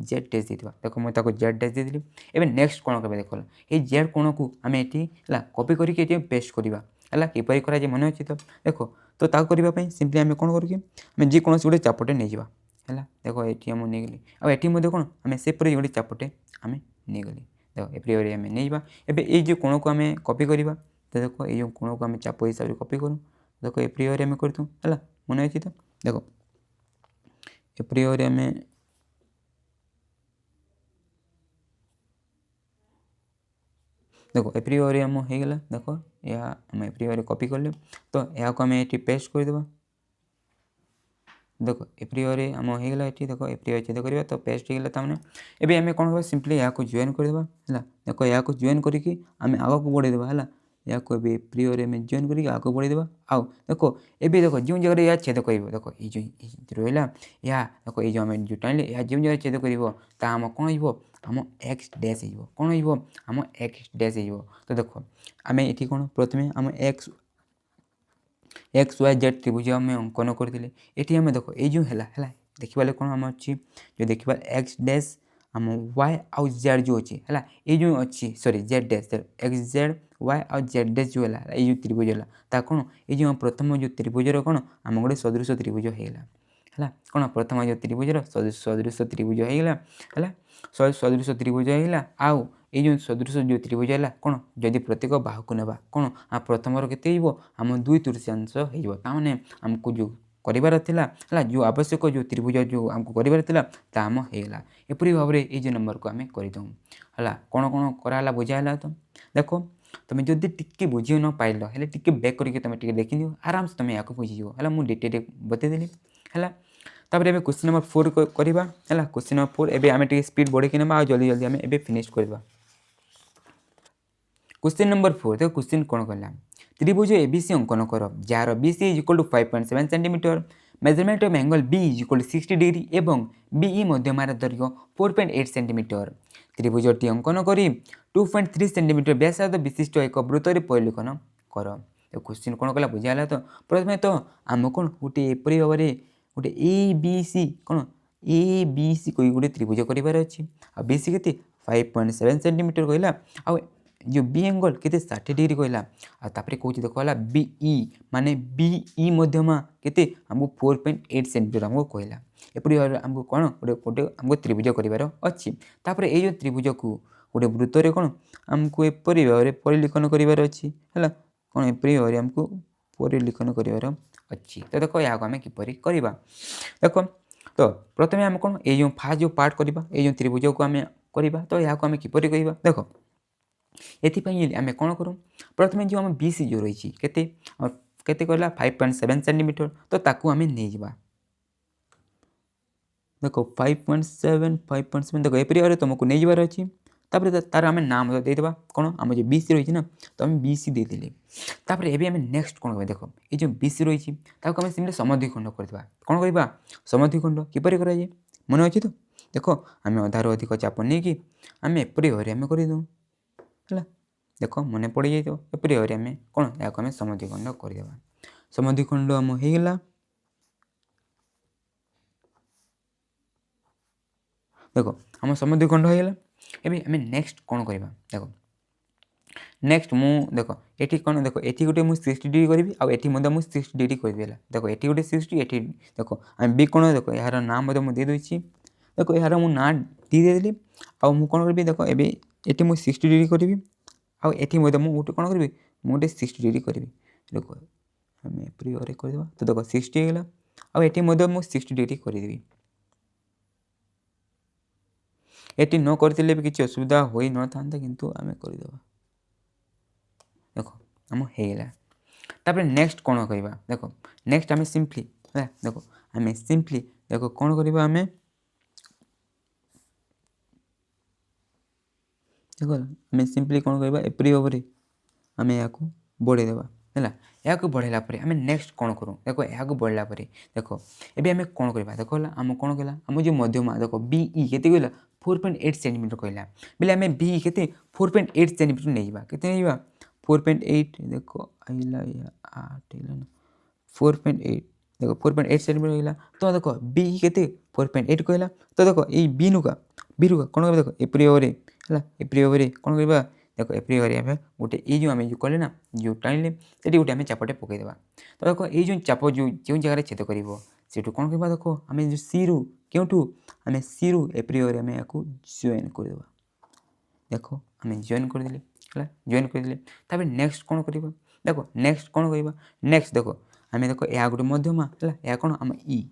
ଜେଡ଼ ଡ୍ୟାସ୍ ଦେଇଦେବା। ଦେଖ ମୁଁ ତାକୁ ଜେଡ଼ ଡ୍ୟାସ୍ ଦେଇଦେଲି। ଏବେ ନେକ୍ସଟ କ'ଣ କରିବା ଦେଖ ହେଲା ଏଇ ଜେଡ଼ କୋଣକୁ ଆମେ ଏଠି ହେଲା କପି କରିକି ଏଠି ପେଷ୍ଟ କରିବା ହେଲା, କିପରି କରାଯାଏ ମନେ ଅଛି ତ। ଦେଖ ତ ତାକୁ କରିବା ପାଇଁ ସିମ୍ପଲି ଆମେ କ'ଣ କରିକି ଆମେ ଯେକୌଣସି ଗୋଟେ ଚାପଟେ ନେଇଯିବା ହେଲା। ଦେଖ ଏଠି ମୁଁ ନେଇଗଲି ଆଉ ଏଠି ମଧ୍ୟ କ'ଣ ଆମେ ସେପରି ଗୋଟେ ଚାପଟେ ଆମେ ନେଇଗଲି। ଦେଖ ଏପରି ଭାବରେ ଆମେ ନେଇଯିବା। ଏବେ ଏଇ ଯେଉଁ କୋଣକୁ ଆମେ କପି କରିବା, ତ ଦେଖ ଏଇ ଯେଉଁ କୋଣକୁ ଆମେ ଚାପ ହିସାବରେ କପି କରୁ। ଦେଖ ଏପରି ଭାବରେ ଆମେ କରିଥାଉ ହେଲା, ମନେ ଅଛି ତ। ଦେଖ ଏପରି ଭାବରେ ଆମେ ଦେଖ ଏପରି ଭାବରେ ଆମ ହେଇଗଲା। ଦେଖ ଏହା ଆମେ ଏପରି ଭାବରେ କପି କଲେ ତ ଏହାକୁ ଆମେ ଏଠି ପେଷ୍ଟ କରିଦେବା। ଦେଖ ଏପରି ଭାବରେ ଆମ ହେଇଗଲା ଏଠି ଦେଖ ଏପରି ଭାବରେ ଛେଦ କରିବା ତ ପେଷ୍ଟ ହେଇଗଲା। ତାମାନେ ଏବେ ଆମେ କ'ଣ କରିବା ସିମ୍ପଲି ଏହାକୁ ଜଏନ୍ କରିଦେବା ହେଲା। ଦେଖ ଏହାକୁ ଜଏନ୍ କରିକି ଆମେ ଆଗକୁ ବଢ଼େଇଦେବା ହେଲା, ଏହାକୁ ଏବେ ଏପରି ଭାବରେ ଆମେ ଜଏନ୍ କରିକି ଆଗକୁ ବଢ଼େଇଦେବା। ଆଉ ଦେଖ ଏବେ ଦେଖ ଯେଉଁ ଜାଗାରେ ଏହା ଛେଦ କରିବ ଦେଖ ଏଇ ଯେଉଁ ରହିଲା ଏହା ଦେଖ ଏଇ ଯେଉଁ ଆମେ ଯେଉଁ ଟାଣିଲେ ଏହା ଯେଉଁ ଜାଗାରେ ଛେଦ କରିବ ତାହା ଆମ କ'ଣ ହେଇଯିବ ଆମ ଏକ୍ସ ଡ୍ୟାସ୍ ହେଇଯିବ। କ'ଣ ହେଇଯିବ ଆମ ଏକ୍ସ ଡ୍ୟାସ୍ ହେଇଯିବ। ତ ଦେଖ ଆମେ ଏଠି କ'ଣ ପ୍ରଥମେ ଆମ ଏକ୍ସ ୱାଇ ଜେଡ଼ ତ୍ରିଭୁଜ ଆମେ ଅଙ୍କନ କରିଥିଲେ। ଏଠି ଆମେ ଦେଖ ଏଇ ଯେଉଁ ହେଲା देखिबाले कौन आम अच्छी जो देखा एक्स डैश आम वाई आउ जेड जो अच्छी है ये जो अच्छी sorry Z dash X Z Y आउ जेड डैश जो है ये जो त्रिभुज है ता कौन ये जो प्रथम जो त्रिभुजर कौन आम गोटे सदृश त्रिभुज होगा है कौन प्रथम जो त्रिभुजर सदृश त्रिभुज होगा है सदृश त्रिभुज होगा आउ ये जो सदृश जो त्रिभुज है कौन जदि प्रत्येक बाहुक नेबा कौन प्रथम के आम 2/3 होने आमको जो करार है जो आवश्यक जो त्रिभुज जो आमको करार आम होगा एपरी भाव में ये नंबर को आम करदूँ है कौन कौन कराला बुझाला तो देख तुम जदि टिके बुझी न पाइल है टिके बैक करके तुम टिके देखी आराम से तुम या बुझीज है मुझे डिटेल बतईदेली है तापर एबे क्वेश्चन नंबर 4 करवा है क्वेश्चन नंबर 4 एबे आम टे स्पीड बढ़े ना जल्दी जल्दी आम एबे फिनिश करवा क्वेश्चन नंबर 4 देखो क्वेश्चन कौन कहला त्रिभुज एबीसी अंकन कर जार BC is equal to 5.7 centimetre measurement of angle B is equal to 60 degree एवं बीई मध्यमार दैर्घ्य 4.8 सेंटीमीटर त्रिभुजटी अंकन कर 2.3 सेंटीमीटर व्यासार्ध विशिष्ट एक वृत्त परिलेखन कर तो क्वेश्चन कौन कहला बुझाला तो प्रथम तो आम कौन गोटे एपरी भाव में गोटे ए बी सी कौन ए बी सी कोई गोटे त्रिभुज करार अच्छी आ बी सी के 5.7 सेंटीमीटर कहला आ जो बी एंगल के 60 डिग्री कहला आपर कौन देखा बीई माने बीई मध्यमा के आमको 4.8 सेंटीमीटर आमको कहला एपरी आमको कौन गोटे गोटे आमको त्रिभुज करार अच्छी तापर ये जो त्रिभुज को गोटे वृत्त कौन आमको एपरी भाव में परिलेखन करार अच्छी है कौन एपरी भाव में आमको परिलेखन करार अच्छी तो देख यहाँ आम किपर करवा देख तो प्रथम आम कौन ये जो फास्ट जो पार्ट करवा ये जो त्रिभुज को आम करवा तो यहाँ आम किपर कहवा देख ये आम कौन करूँ प्रथम जो आम बी सी जो रही केते कहला 5.7 सेंटीमीटर तो ताकू आम नहीं जा देख 5.7 देख एपरी भाव तुमको नहीं जाबार अच्छी तापर तार आम नाम देदेबा कौन आम जो बी सी रही ना तो आम बी सी देदेले तापर एबे आम नेक्स्ट कौन देख ये जो बी सी रही आम सिम्पली समद्विखंड करवा कौन करवा समद्विखंड किपर कराए मन अच्छी तो देख आम अधारू अधिक चाप नहीं कि आम एपरी भाव में करदूँ है देख मन पड़ जाए एपरी भाव में कौन या आम समद्विखंड करदे समद्विखंड आम होगा देख आम समद्विखंड होगा एबे आम नेक्स्ट कौन करवा देख नेक्स्ट मु देख ये कौन देख ये गोटे मुझे 60 डिग्री करी आठी मुझे 60 डिग्री करदेवी है देख ये गोटे 60 ये देख आम बी कौन देख यार ना मुझे देदेছি देख यार मु ना देदेली आउ कौन करी देख ये मुझे 60 डिग्री करी आठी मुझे गोटे कौन करी मुझे 60 डिग्री करी देख आम एपरी भाव करदेवा तो देख 60 होगा आठी मुझे 60 डिग्री करदेवी ये न करते भी किसी असुविधा हो न था किंतु आम करदेवा देख आम होगा तापर नेक्स्ट कौन करवा देख नेक्स्ट आम सिंपली देख आम सिंपली देख कौन करवा आम देख आम सिंपली कौन करवा एपरी भाव में आम या बढ़ेदेवा है या बढ़ेला आम नेक्स्ट कौन करूँ देख या बढ़ला देख ये आम कौन करवा देख आम कौन कहला आम जो मध्यमा देख बीई के कहला 4.8 सेंटीमीटर कहला बोले आम बी के 4.8 सेंटीमीटर नहीं जा के 4.8 देख आइला 8 ना 4.8 देख 4.8 सेंटीमीटर होगा तो देख बी के 4.8 कहला तो देख ये बी रुका कौन कर देख एपरी भाव में है एपरी भाव में कौन करवा देख एपरी भाव में गोटे ये जो आम जो कले ना जो टाइम से गोटे आम चापटे पकईदेवा तो देख ये जो चाप जो जगह छेद कर सेठू कौन करवा देख आम जो सी रु क्योंठू आम सी रु एपरी भाव में आम या जॉइन करदेवा देख आम जॉइन करदे है जॉइन करदे तापर नेक्स्ट कौन करवा देख नेक्स्ट कौन करवा नेक्स्ट देख आम देख या गोटे मध्यमा है या कौन आम ई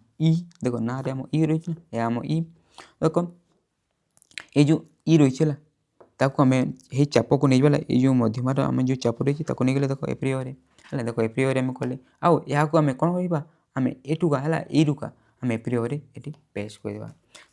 देख ना आम ई रही ना या आम ई देख ये जो ई रही है ताको आम ये चाप को नहीं गला ये जो मध्यमार आम जो चाप रही नहीं गले देख एपरी भाव में देख एपरी भाव में कले आउ या आम कौन करवा आम एटुका है युका आम एपरी भाव में ये पेस्ट करदेवा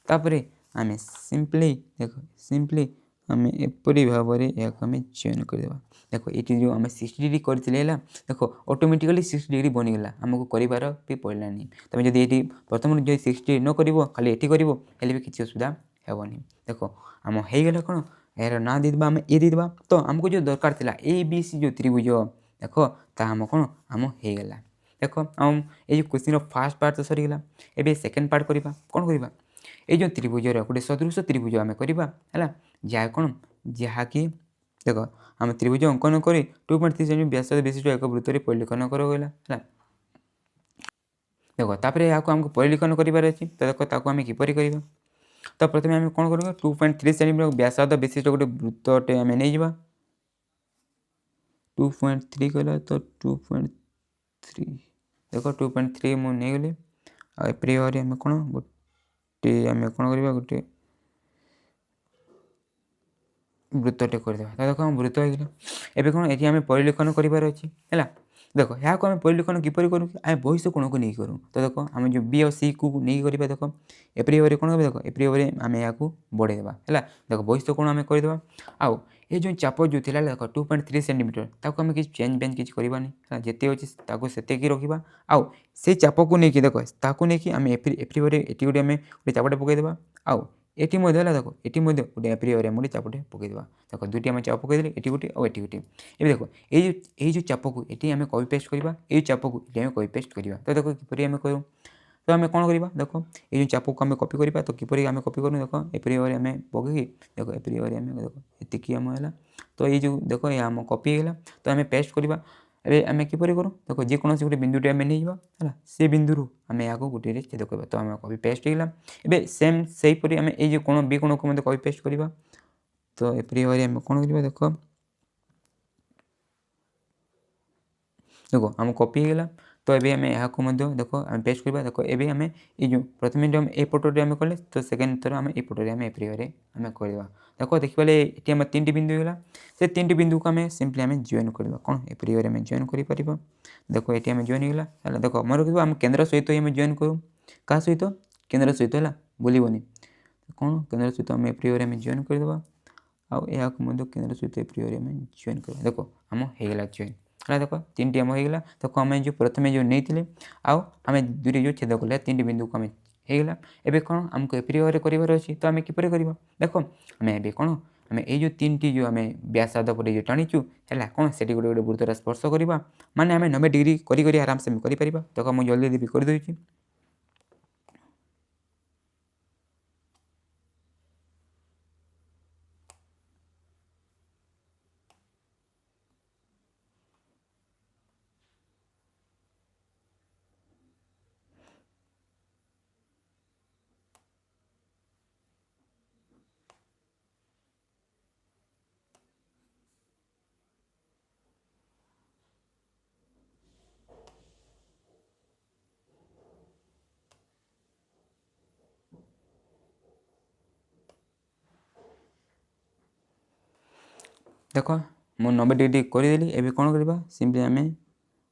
तापर आम सिंपली देख सिंपली आम एपरी भाव में या आम जॉइन करदेवा देख ये जो आम 60 डिग्री करते देख ऑटोमेटिकली 60 डिग्री बनीगला आमको करार भी पड़ानी तुम जब ये प्रथम जो 60 डिग्री न कर खाली ये कर भी किसी असुविधा हेनी देख आम होगा कौन यार ना देदेबा आम ये देदेबा तो आमको जो दरकार था ए बी सी जो त्रिभुज देख ता आम कौन आम होगा देख आम ये क्वेश्चन फास्ट पार्ट तो सरीगला एबे सेकेंड पार्ट करवा कौन करवा ये जो त्रिभुजर गोटे सदृश त्रिभुज आम करवा है जहाँ कौन जहाँकि देख आम त्रिभुज अंकन कर 2.3 सेमी व्यास विशिष्ट एक वृत्त परिलेखन करगला है देख तापर यहाँ आमको परिलेखन करार अच्छी तो देख ताको आम किपर करवा तो प्रथम आम कौन कर 2.3 सेमी व्यासार्ध विशिष्ट गोटे वृत्तटे आम नहीं जा 2.3 कहला तो 2.3 देख 2.3 मुझे नहीं गली आप्रियर आम कौन गोटे आम कौन करवा गोटे वृत्तटे करदे तो देख आम वृत्त हो एवं कौन ये आम परिलेखन करार अच्छी है देख यहाँ को आम परिलेखन किपर करूँ आम बहिष्ठ कोण को नहीं करूँ तो देख आम जो बी और सी को नहीं कर देख एपरी भाव कौन कर देख एपरी भाव आम यहाँ बढ़ेदेवा है देख बहिष्ठ कोण आम करदे आउ ये जो चाप जो थी देख 2.3 सेंटीमीटर ताको आम किसी चेंज बेंज किसी करवानी जिते अच्छी से रखा आउ से चाप को लेकिन देख ताकू नहीं आम एपरी भाव ये गोटे आम गोटे चापटे पकईदेवा आउ ये देख ये गोटे एपरी भाव गोटे चापटे पकईदेवा देख दुईटी आम चाप पकईदे ये गोटे और ये गोटे ये देख ये जो चाप को ये आम कपी पेस्ट करवा ये चाप को ये कपी पेस्ट करवा तो देख किपर आम करूँ तो आम कौन करवा देख ये जो चाप को आम कपी करवा तो किपर आम कपी करूँ देख एपरी भाव आम पकईकी देख एपरी भाव आम देख ये आम है तो ये जो देख ये आम कपी होगा तो आम पेस्ट करवा ए आम किपर करूँ देख जेकोसी गोटे बिंदुटे आम नहीं है से बिंदु आम यहाँ गोटे छेद करवा तो आम कपी पेस्ट होगा ए सेम से आम ये कोण बी कोण को कपी पेस्ट करवा तो एपरी भाव आम कौन करवा देख देख आम कपी होगा तो ये आम यहाँ देख आम पेस्ट करवा देख ये आम ये जो प्रथम जो ए पटे आम कले तो सेकेंड थर आम एपटे आम एपरी भाव आम करवा देख देखिए ये आम 3टी बिंदु होगा से 3टी बिंदु को आम सिंपली आम जॉइन करवा कौन एपरी भाव आम जॉइन कर देख ये आम जॉइन होगा देख मन रखा आम केन्द्र सहित आम जॉइन करूँ क्या सहित केन्द्र सहित है भूलबनी कौन केन्द्र सहित आम एपरी भाव आम जॉइन करदे आउ यहाँ केन्द्र सहित एपरी भाव आम जॉइन कर देख आम होगा जॉइन है देख 3टी आम होगा देख आम जो प्रथम जो नहीं आउ आम दूरी जो छेद कले 3टी बिंदु को आम होगा एवं कौन आमको एपरी भाव करार अच्छी तो आम किपर करवा देख आम ए कौन आम ये 3टी जो आम व्यासार्ध पटे जो टाणीचु है कौन से गोटे गोटे वृत्तर स्पर्श करवा माने आम 90 डिग्री करी आराम से कर देख मुझे जल्दी भी करदे देख मु 90 डिग्री करदेली एवं कौन करवा सिंपली आम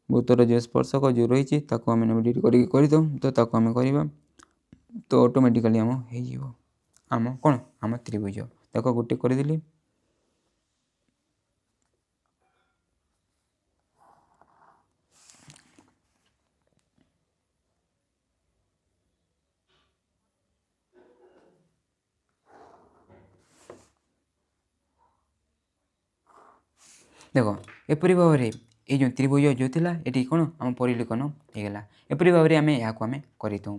वृत्तर जो स्पर्शक जो रही आम 90 डिग्री करदे तो आम करवा तो ऑटोमेटिकली आम हो आम कौन आम त्रिभुज देख गोटे करदेली देख एपरी भाव में ये जो त्रिभुज जो था ये कौन आम परिलेखन होगा एपरी भाव में आम यहाँ आम कर तो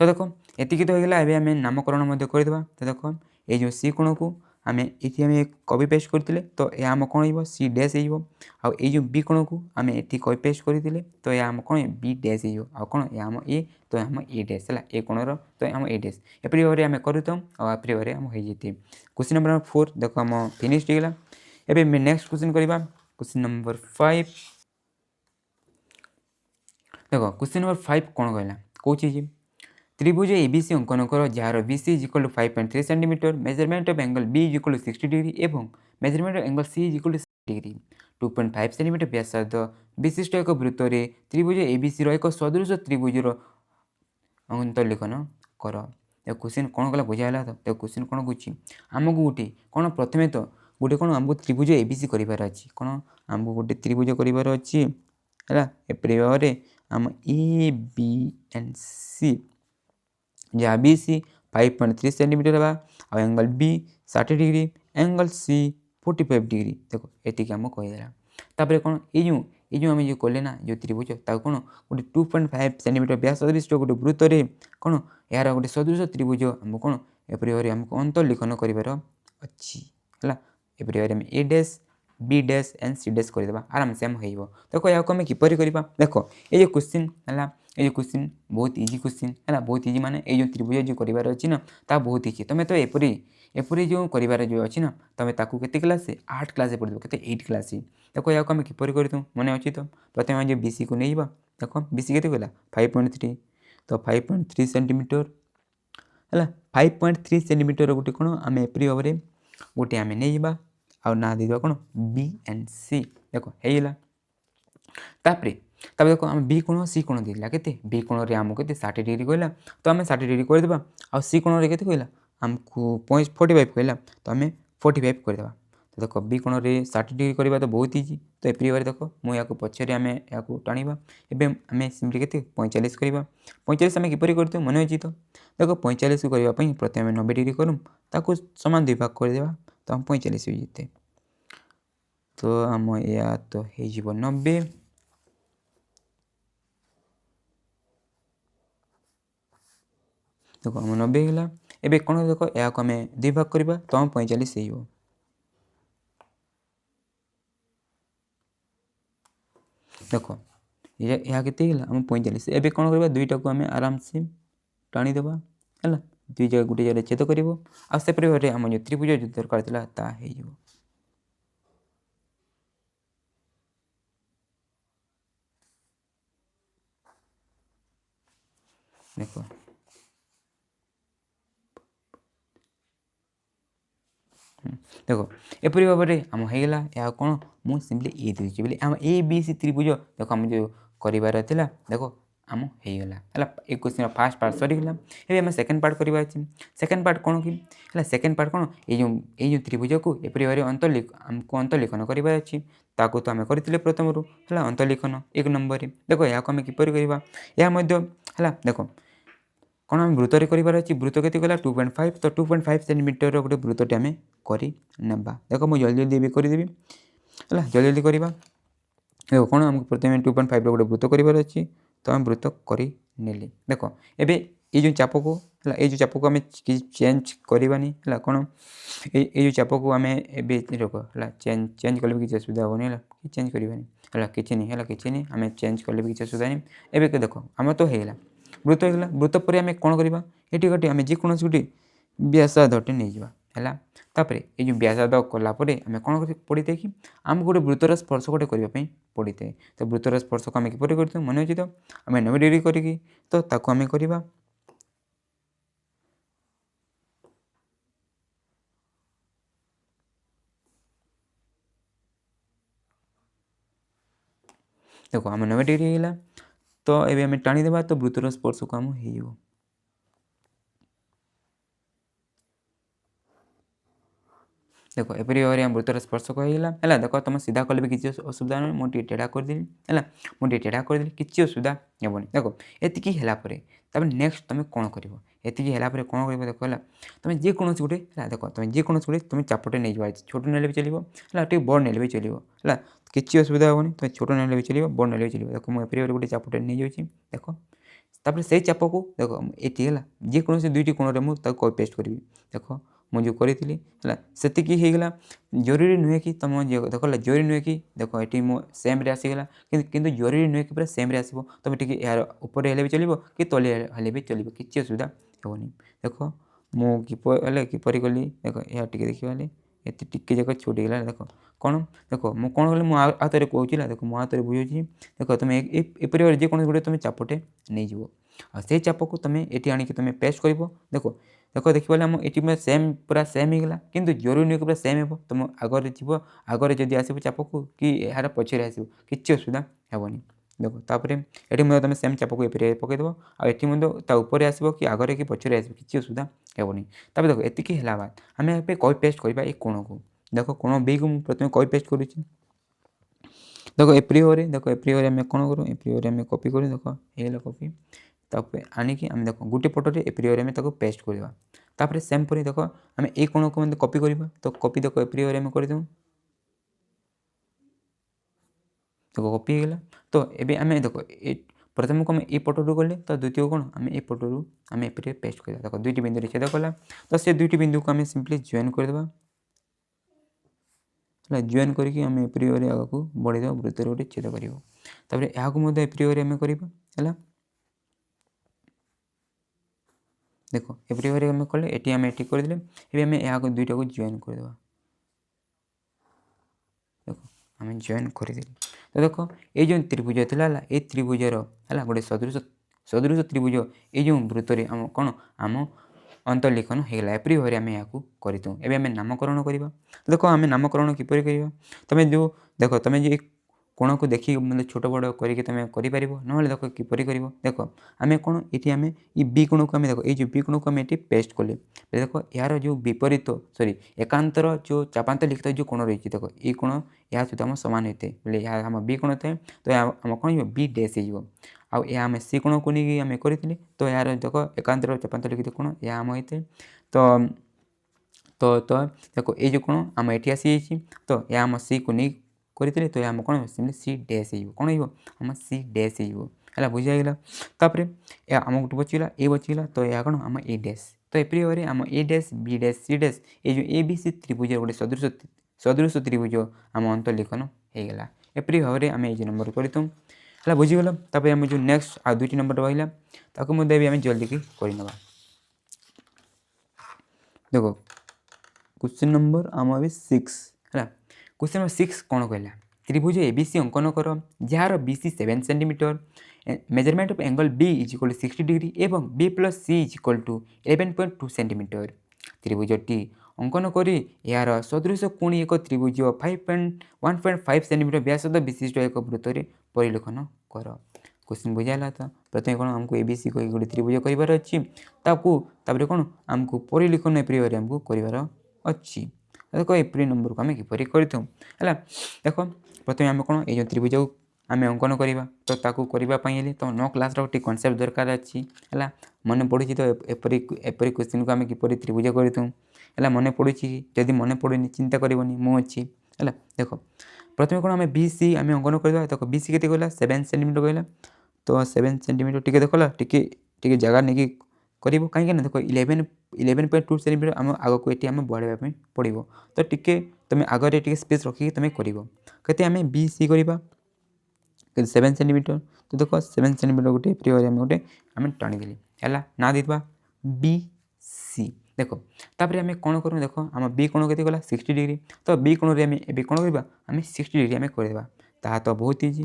देख एतिक तो होगा एवं आम नामकरण करदे तो देख ये जो सी कोण को आम ये आम कपी पेस्ट करते तो यह आम कौन हो सी डैश हो आउ ये जो बी कोण को आम ये कपी पेस्ट करते तो यह आम कौन बी डैश हो आउ कौन आम ए तो आम ए डैश है ए कोणर तो आम ए डैश एपरी भाव में आम करता आप्री भाव में आम हो क्वेश्चन नंबर 4 देख आम फिनिश्ड होगा एबे नेक्स्ट क्वेश्चन करवा क्वेश्चन नंबर 5 देख क्वेश्चन नंबर 5 कौन कहला कौन त्रिभुज एबीसी अंकन कर जार BC is equal to 5.3 centimetre measurement of angle B is equal to 60 degree एवं measurement of angle C is equal to 60 degree 2.5 centimetre व्यासार्ध विशिष्ट एक वृत्त त्रिभुज एबीसी एक सदृश त्रिभुजर अंतर्लेखन कर क्वेश्चन कौन कला बुझाला तो क्वेश्चन कौन कौन आमको गोटे कौन प्रथमे तो गोटे कौन आमको त्रिभुज एबीसी करार अच्छी कौन आमको गोटे त्रिभुज करार अच्छी है एपरी भाव में आम ए बी एंड सी जहाँ बी सी 5.3 सेंटीमीटर है angle B 60 degree angle C 45 degree देख ये आम कहीदेला तापर कौन ये ये जो आम जो कले ना जो त्रिभुज कौन गोटे 2.5 सेंटीमीटर व्यास विशिष्ट गोटे वृत्त कौन यार गोटे सदृश त्रिभुज आम कौन एपरी भाव आमको अंतर्लिखन करार अच्छी है एपरी भाव A dash B dash and C dash करदे आराम से आम हो देख या आम किपर करवा देख ये क्वेश्चन है ये क्वेश्चन बहुत इजी क्वेश्चन है बहुत इजी माने ये जो त्रिभुज जो करार अच्छी ना ता बहुत इजी तुम तो एपरी एपरी जो करार जो अच्छी ना तुम ताकू के क्लास 8 क्लास पढ़ के 8 क्लास देख या आम किपर कर मन अच्छी तो प्रथम जो बीसी को नहीं देख बीसी के 5.3 तो 5.3 सेंटीमीटर है 5.3 सेंटीमीटर गोटे कौन आम एपरी भाव में गोटे आम नहीं आउ ना दे कौन बी एंड सी देख होगा तापर देखो आम बी कोण सी कोण देला के बी कोण रे आमको के 60 डिग्री कहला तो आम 60 डिग्री करदे आ सी कोण रे के कहला आमको 45 कहला तो आम 45 करदे तो देख बी कोण रे 60 डिग्री करवा तो बहुत इजी तो एपरी बार देख मुझे पछरे आम या टाणवा एवं आम सिम्पली के 45 करवा 45 आम किपर कर मन अच्छी तो देख 45 करने प्रथम आम 90 डिग्री करूँ ताकू सामान 2 भाग करदे तो आम 45 हो जाते तो आम या तो हो 90 देख आम 90 है एवं कौन देख या आम 2 भाग करवा तो आम 45 हो देख या के आम 45 एवं कौन करवा दुईटा को आम आराम से टाणीदेवा है दुई जगह गोटे जगह छेद कर आसपरी भाव आम जो त्रिभुज जो दरकार था हो देख देख एपरी भाव में आम होगा या कौन मुझे सिंपली ए दूसरी बोले आम ए बी सी त्रिभुज देख आम जो करार था देख आम होगा है एक क्वेश्चन फास्ट पार्ट सरीगला ये आम सेकेंड पार्ट करवा सेकेंड पार्ट कौन कि है सेकेंड पार्ट कौन ये त्रिभुज को एपरी भाव आमको अंतर्लिखन करार अच्छी ताकू तो आम करते प्रथम है अंतर्लिखन 1 नंबर देख या आम किपर करवा है देख कौन आम वृत्तर करार अच्छी वृत्त के 2.5 तो 2.5 सेंटीमीटर गोटे वृत्तटे आम कर देख मुझे जल्दी जल्दी भी करदेवी है जल्दी जल्दी करवा देख कौन आमको प्रथम 2.5 गोटे वृत्त करार अच्छी तो आम वृत्त कर देख एवं ये जो चाप को है ये जो चाप को आम चेंज करवानी है कौन ये जो चाप को आम रख है चेंज कले भी किसी असुविधा हेनी है कि चेंज करवानी है किसी नहीं है किसी नहीं आम चेंज कले भी किसी असुविधा नहीं एवं देख आम तो होगा वृत्त होगा वृत्त पर आम कौन करवा ये गोटे आम जेकोसी गोटे व्यासार्धटे नहीं जावा है तापर ये जो व्यासार्ध कलापर आम कौन पड़ी था कि आम गोटे वृत्तर स्पर्श गोटे करने पड़ी था तो वृत्तर स्पर्श को आम किपर कर मन अच्छी तो आम 90 डिग्री करी तो ताको आम करवा देख आम 90 डिग्री है तो ये आम टाणीदेवा तो वृत्तर स्पर्श को आम हो देख एपरी भाव में वृत्तर स्पर्श होगा है देख तुम सीधा कले भी किसी असुविधा नहीं मुझे टेढ़ा करदेली है मुझे टेढ़ा करदेली किसी असुविधा हेनी देख ये है नेक्स्ट तुम कौन कर ये कौन कर देख है तुम जेकोसी गोटे देख तुम जेकोसी गोटे तुम चापटे नहीं जाए छोट ने भी चलो है बड़ ने भी चलो है किसी असुविधा हेनी तुम छोट ने भी चलो बड़ ने भी चलो देख मुझे गोटे चापटे नहीं जाऊँगी देख तापर से चाप को देख ये है जेकोसी दुईटी कोण में मुझे कपी पेस्ट करी देख मुझे करी है से जरूरी नुहे कि तुम देख जरूरी नुहे कि देख ये मो सेम रे आसीगला कि जरूरी नुहे कि पूरा सेम रे आसो तुम टे यार ऊपर हेल्ले भी चलो कि तले हेल्ले भी चलो किसी असुविधा हेनी देख मुझे किपर कली देख यह टे देखिए ये टिके जाक छुटीगला देख कौन देख मुझे कौन कली मुझे हाथ कहूँ देख मो हाथ बुझे देख तुम एपरी जेकोसी गोटे तुम चापटे नहीं जीव आ से चाप को तुम ये आनिक तुम पेस्ट कर देख देख देखिए आम ये सेम पूरा सेम होगा कि जरूरी नुहे पूरा सेम हो तुम आगे जीव आगे जदि आसो चाप को कि यार पछरे आसो किसी असुविधा हेनी देख तापर ये तुम सेम चाप को ये पकईदेव आपर आसो कि आगे कि पछरे आसो किसी असुविधा हेनी तब देख ये बात आम ए कई पेस्ट करवा ये कोण को देख कोण बी को प्रथम कई पेस्ट करुच्ची देख एप्री भाव देख एप्री भाव आम कौन करूँ एप्री भाव आम कपी करूँ देख ये कपी तापर आनिकी आम देख गोटे पटे एप्री भाव आम पेस्ट करवा तापर सेम पर देख आम ए कोण को कपी करवा तो कपी देख एप्री भाव आम करदेव देखो कॉपी हो गला। तो एबे आमे देखो प्रथम को आम एपटू गले तो द्वितीय कौन आम एपटू आम एपटे पेस्ट कर देखो दुईटी बिंदु छेद कला तो से दुईटी बिंदु को आम सिंपली जॉइन करदेवा जॉइन करके आम एपरी आगे को बढ़ीदेवा वृत्तर गोटे छेद कर एपरी आम कर देखो एपरी आम कले ये आम ये करदे ये आम यहाँ दुईटा को जॉइन करदेवा देखो आम जॉइन करदे तो देखो ये जो त्रिभुज था ये त्रिभुजर है गोटे सदृश सदृश त्रिभुज ये जो वृत्तर आम कौन आम अंतर्लिखन होगा एपरी भाव आम यहाँ करदूँ एवं आम नामकरण करवा तो देखो आम नामकरण किपर कर तुम जो देख तुम जो कोण को देखिए मतलब छोट बड़ करके तुम कर ना देख किपर कर देख आम कौन ये आम ये बी कोण को आम देख ये बी कोण को आम ये पेस्ट कले देख यार जो विपरीत सॉरी एकांतर जो चापांतर लिखित जो कोण रही देख ये कोण या सहित आम सामान होते बोले आम बी कोण थाए तो आम कौन बी डैश हो आम सी कोण को नहीं आम करें तो यार देख एकांतर चापांतर लिखित कोण या आम होते तो तो तो देखो ये जो कोण आम ये आसी तो या आम सी को नहीं करते तो आम कौन सी डैश कौन होम सी डैश है बुझाईगला तापर आम गोटे बचीगला ए बचीगला तो यह कौन आम ए डैश तो एपरी भाव आम A dash B dash C dash ये जो ए बी सी त्रिभुज गोटे सदृश सदृश त्रिभुज आम अंतर्लिखन होगा एपरी भाव आम ये नंबर करतु है बुझीगल तापर आम जो नेक्स्ट आ दुईटी नंबर रहा ताकू आम जल्दी की करना देखो क्वेश्चन नंबर आम अभी 6 है क्वेश्चन नंबर 6 कौन कहला त्रिभुज एबीसी अंकन कर जार BC 7 centimetre measurement of angle B is equal to 60 degree एवं B plus C is equal to 11.2 centimetre त्रिभुजटी अंकन करी यार सदृश पुणी एक त्रिभुज 1.5 सेंटीमीटर व्यासद विशिष्ट एक वृत्त परिलेखन कर क्वेश्चन बुझाला तो प्रथम कौन आमको एबीसी को गोटे त्रिभुज कर अच्छी कौन आमको परिलेखन एप्रियर आमको कर अच्छी देख एप्रिल नंबर को आम किपर करूँ है देख प्रथम आम कौन ये त्रिभुज को आम अंकन करवा तो ताकू करने तो 9 क्लास गोटे कनसेप्ट दरकार अच्छी है मन पड़ी तो एपरी क्वेश्चन को आम किपर त्रिभुज करूँ है मन पड़ी जदि मन पड़े चिंता करनी मुझे है देख प्रथम कौन आम बी सी आम अंकन करवा देख बी सी के 7 सेंटीमीटर कहला तो 7 सेंटीमीटर टी देखला टी जगह नहीं कर कहीं देख 11.2 सेंटीमीटर आम आग को ये आम बढ़ाई पड़ो तो टी तुम आगे टे स्पेस रखिक तुम करते आम बी सी करवा 7 सेंटीमीटर तो देख 7 सेंटीमीटर गोटे प्रिय आम गोटे आम टाणीदेली है ना देवा बी सी देख तापर आम कौन करूँ देख आम बी कोण के गला 60 डिग्री तो बी कोण में कौन करवा आम 60 डिग्री आम करदेवा ता तो बहुत इजी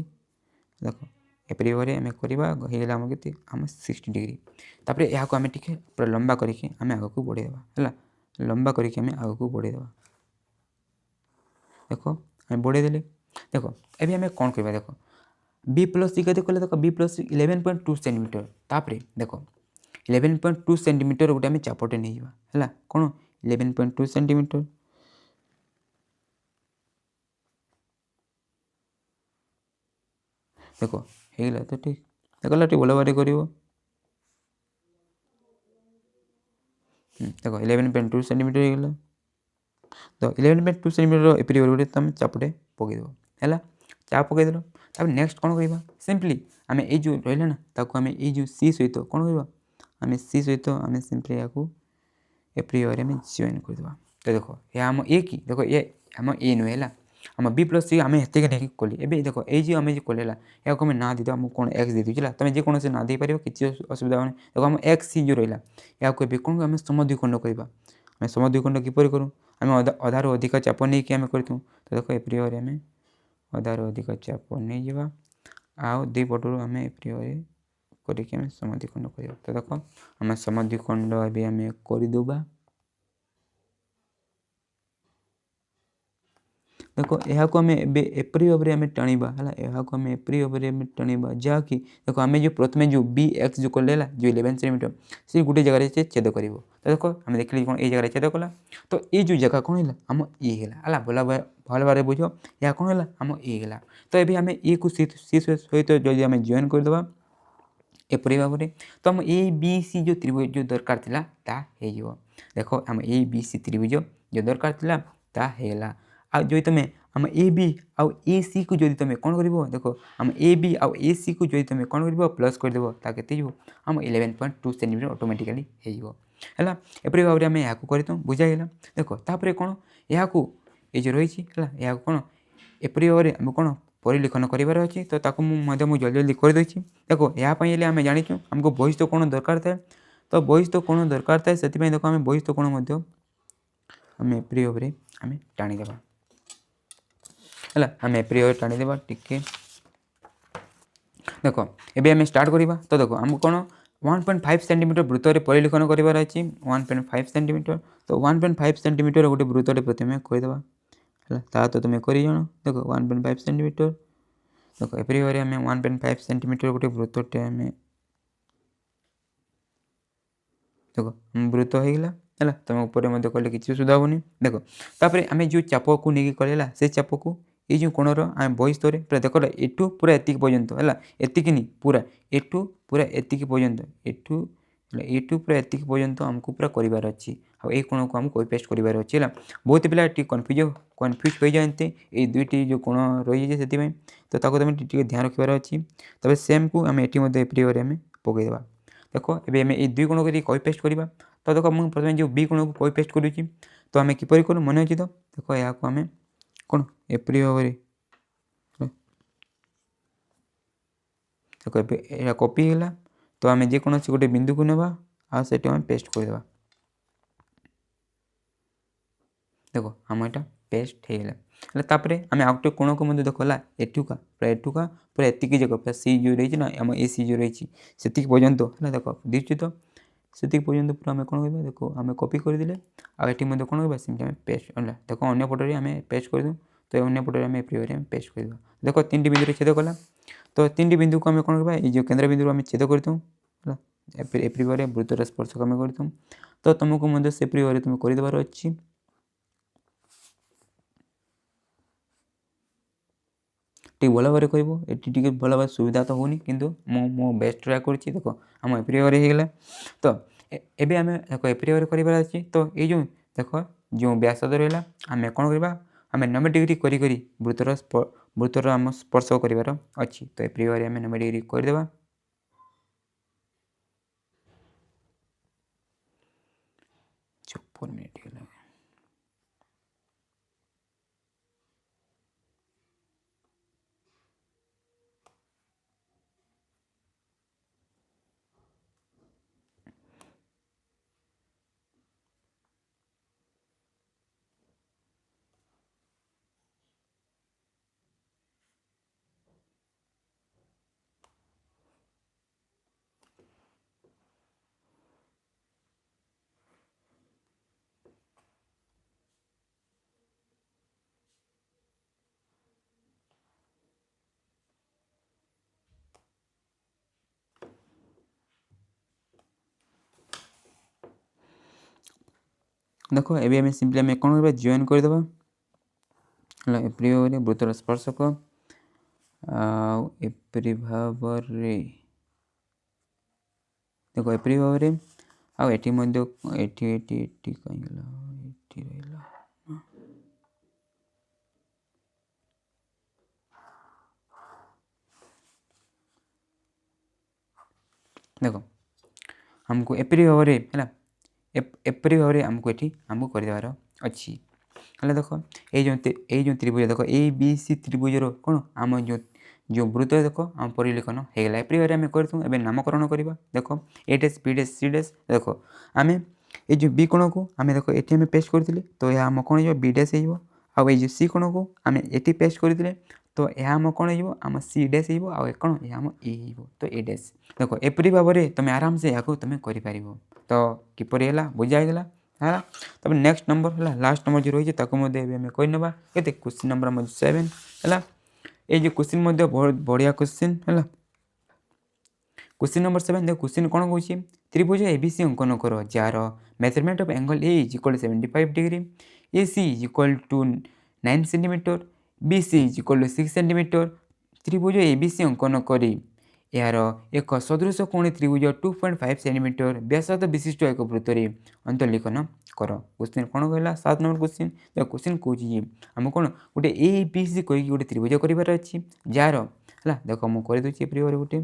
देख एपरी भाव आम करवा आम के आम 60 डिग्री तापर यहाँ आम टे पूरा लंबा करके आम आग को बढ़ेदेवा है लंबा करके आम आग को बढ़ेदेवा देख आम बढ़ेदेले देख ए आम कौन करवा देख बी प्लस सी कहते देख बी प्लस 11.2 सेंटीमीटर तापर देख 11.2 सेंटीमीटर गोटे आम चापटे नहीं है कौन 11.2 सेंटीमीटर देख होगा तो ठीक देखला टे भल भाव कर देख 11.2 सेंटीमीटर होगा तो 11.2 सेंटीमीटर एपरी गोटे तुम चापटे पकईदेव है चाप पकईदेल तब नेक्स्ट कौन कह सिंपली आम ये जो रहा ना ताको आम ये जो सी सहित कौन करवा आम सी सहित आम सिंपली या एपरी भाव आम जॉइन करदेवा तो देख ये आम ए कि देख ये आम ए नुहे है आम बी प्लस सी आम हेतु नहीं कली ए देख ये आम जो कले या आम ना दे आम कौन एक्स दे दूसरा तुम जेकोसी ना दे पार किसी असुविधा होनी देख आम एक्स सी जो रहा या कौन आम समद्विखंड करवा आम समद्विखंड किपर करूँ आम अधार अधिक चाप नहीं कि आम करूँ तो देख एपरी भाव आम अधार अधिक चाप नहीं जावा आउ दुई पटू आम एपरी भाव करके समद्विखंड कर तो देख आम समद्विखंड ए आम करदेवा देख यहाँ आम एपरी भाव में टाणवा है यहाँ आम एपरी भाव में टाणवा जहाँकि देख आम जो प्रथम जो बी एक्स जो कले जो 11 सेंटीमीटर से गोटे जगह से छेद कर तो देख आम देख कौन ये जगह छेद कला तो ये जो जगह कौन है आम ये है भल भाव बुझ या कौन है आम ये है तो ये आम ये को सी सहित जब आम जॉइन करदे एपरी भाव में तो आम ए बी सी जो त्रिभुज जो दरकार था देख आम ए बी सी त्रिभुज जो दरकार था आ जो तुम आम ए बी आउ ए सी को जदि तुम कौन कर देख आम ए बी आउ ए सी को जदि तुम कौन कर प्लस करदेव ताकि आम 11.2 सेंटीमीटर ऑटोमेटिकली है एपरी भाव में यहाँ कर बुझाइला देख तापर कौन यहाँ ये जो रही है कौन एपरी भाव में कौन परिलिखन करार अच्छे तो मुझे जल्दी जल्दी करदे देखो यापाई आम जाचु आमको बहिस्थ कोण दरकार थाए तो बहिस्थ कोण दरकार थाए से देखो आम बहिस्थ कोण आम एपरी भाव में आम टाणीदे है आम एपरी भाव टाणीदे टिके देख एबे आम स्टार्ट करवा तो देखो आमको कौन 1.5 सेंटीमीटर वृत्तर परिलिखन करार अच्छी 1.5 सेंटीमीटर तो 1.5 सेंटीमीटर गोटे वृत्तर प्रथम करदेवा है तो तुम कर जान देख 1.5 सेंटीमीटर देख एपरी भाव में 1.5 सेंटीमीटर गोटे वृत्तटे आम देख वृत्त होगा है तुम ऊपर कले कि सुधा हेनी देख तापर आम जो चाप को लेकिन कले से चाप को ये जो कोणर आम बहिस्तर पूरा देख एठू पूरा एतिक पर्यंत है एतिक नहीं पूरा एठू पूरा एतिक पर्यंत एठू पूरा एतिक पर्यंत आमको पूरा करार अच्छी आई कोण को आमको पेस्ट करार अच्छी है बहुत पिला कन्फ्यूज हो जाते ये दुईटी जो कोण रही है से तो तुम ध्यान रखार अच्छी तब सेम को आम ये एपरी आम पकईदेवा देख ए ये दुई कोण को कई पेस्ट करवा तो देख मुझे प्रथम जो बी कोण को कई पेस्ट करुँची तो आम किपर करूँ मन अच्छी तो देख यहाँ आम कौन एपरी भाव देखो कॉपी है तो आम जेकोसी गोटे बिंदु को नेबा आ से पेस्ट करदेवा देखो आम यहाँ पेस्ट होगा तापर आम आउटे कोण को देख एठुका पूरा एतिक जगह पूरा सी जो रही ना आम ए सी जो रही से पर्यंत है देख दिशु तो से पर्यंत पूरा आम कौन कर देखो आम कॉपी करदे आठी कौन करवा सेमती आम पेस्ट है देख अन्न पटे आम पेस्ट करदे तो अन्न पटे आम एप्री आम पेस्ट करदेवा देख 3टी बिंदु छेद कला तो 3टी बिंदु को आम कौन करवा ये केन्द्र बिंदु आम छेद करदूँ है एप्री भाव वृत्तर स्पर्शक आम करदूँ तो तुमको से एप्री भाव तुम करदेवार अच्छी टी भल भाव कर भल भाव सुविधा तो होनी किंतु मो बेस्ट ट्राए कर देख आम एपरी भाव होगा तो एबे आम देख एपरी भाव करार अच्छी तो ये जो देख जो व्यासद रहा आम कौन करवा आम 90 डिग्री करी वृत्तर आम स्पर्श करार अच्छी तो एपरी भाव आम 90 डिग्री करदेवा देख ए आम सिंपली आम कौन करवा जॉइन करदेवा है एपरी भाव वृत्तर स्पर्शक एपरी भाव देख एपरी भाव आठी कहीं रहा देख आमको एपरी भाव है एपरी भाव आमको ये आमको करदेवार अच्छी है देख ये जो त्रिभुज देख ए बी सी त्रिभुजर कौन आम जो वृत्त देख आम परिलिखन होगा एपरी भाव में करूँ एवं नामकरण करवा देख A dash B dash C dash देख आम ये जो बी कोण को आम देख ये आम पेस्ट करते तो यह आम कौन हो बी डैश हो आउ ये सी कोण को आम ये पेस्ट करते तो यह आम कौन हो आम सी डैश हो आउ कौन यह आम ए हो तो ए डैश देख एपरी भाव में तुम आराम से यहाँ तुम कर तो किपर है बुझाईगला है तब नेक्स्ट नंबर है लास्ट नंबर जो रही है आम कहना के क्वेश्चन नंबर 7 है ये जो क्वेश्चन बहुत बढ़िया क्वेश्चन है क्वेश्चन नंबर 7 देख क्वेश्चन कौन कौन त्रिभुज एबीसी अंकन कर जार measurement of angle A is equal 75 degree A C is equal to 9 centimetre B C is equal to 6 centimetre त्रिभुज एबीसी अंकन करी यार एक सदृश कोणी त्रिभुज 2.5 सेंटीमीटर व्यासार्ध विशिष्ट एक वृत्तरे अंतर्लिखन कर। क्वेश्चन कौन कहला 7 नंबर क्वेश्चन। तो क्वेश्चन कौन आम कौन गोटे ए बी सी कहीकि गोटे त्रिभुज करार अच्छी जार है देख मुझे करदे प्रिय गोटे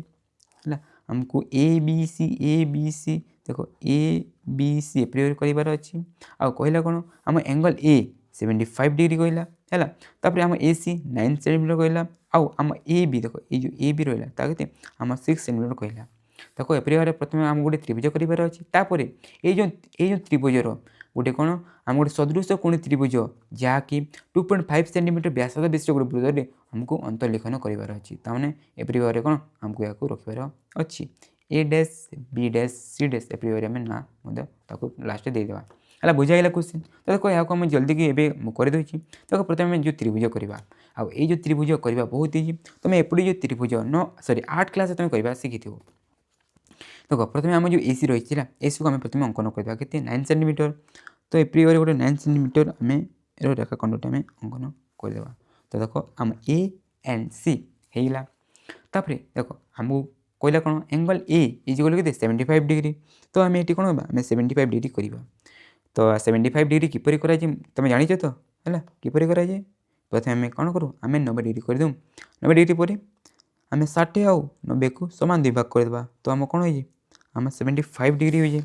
है आमको ए बी सी देख ए बी सी प्रिय करार अच्छी आउ कहला कौन आम एंगल ए 75 डिग्री कहला है तापर आम ए सी 9 सेंटीमीटर कहला आउ आम ए बी देख ये जो ए बी रहा ताकते आम 6 सेंटीमीटर कहला देखो एप्रिय प्रथम आम गोटे त्रिभुज करार अच्छी तापर ये त्रिभुजर गोटे कौन आम गोटे सदृश कोण त्रिभुज जहाँकि 2.5 सेंटीमीटर व्यासार्ध विशिष्ट गोटे वृत्तरे आमको अंतर्लिखन करार अच्छी ताने एप्रिय कौन आमको या रखार अच्छी A dash B dash C dash एप्रिय आम ना लास्ट देदेवा है बुझाइला क्वेश्चन। तो देखो यहाँ आम जल्दी कि एवं करदे देखो प्रथम जो त्रिभुज करवा आउ ये त्रिभुज करवा बहुत इजी तुम एपटे जो त्रिभुज न सॉरी 8 क्लास तुम करवा शिखी देखो प्रथम आम जो एसी रही है एसी को आम प्रथम अंकन करवा के 9 सेंटीमीटर तो एप्रिय गोटे 9 सेंटीमीटर आम रेखाखंड आम अंकन करदेवा। तो देखो आम ए एंड सी होगा तापर देखो आमको कहला कौन एंगल ए इज गल के 75 डिग्री तो आम ये कौन आम 75 डिग्री करवा। तो 75 डिग्री किपर कर तुम जाच तो है किपर कराए प्रथम आम कौन करूँ आम 90 डिग्री करदे 90 डिग्री पर आम 60 आउ 90 को सामान दुई भाग करदे तो आम कौन हो आम 75 डिग्री हो जाए।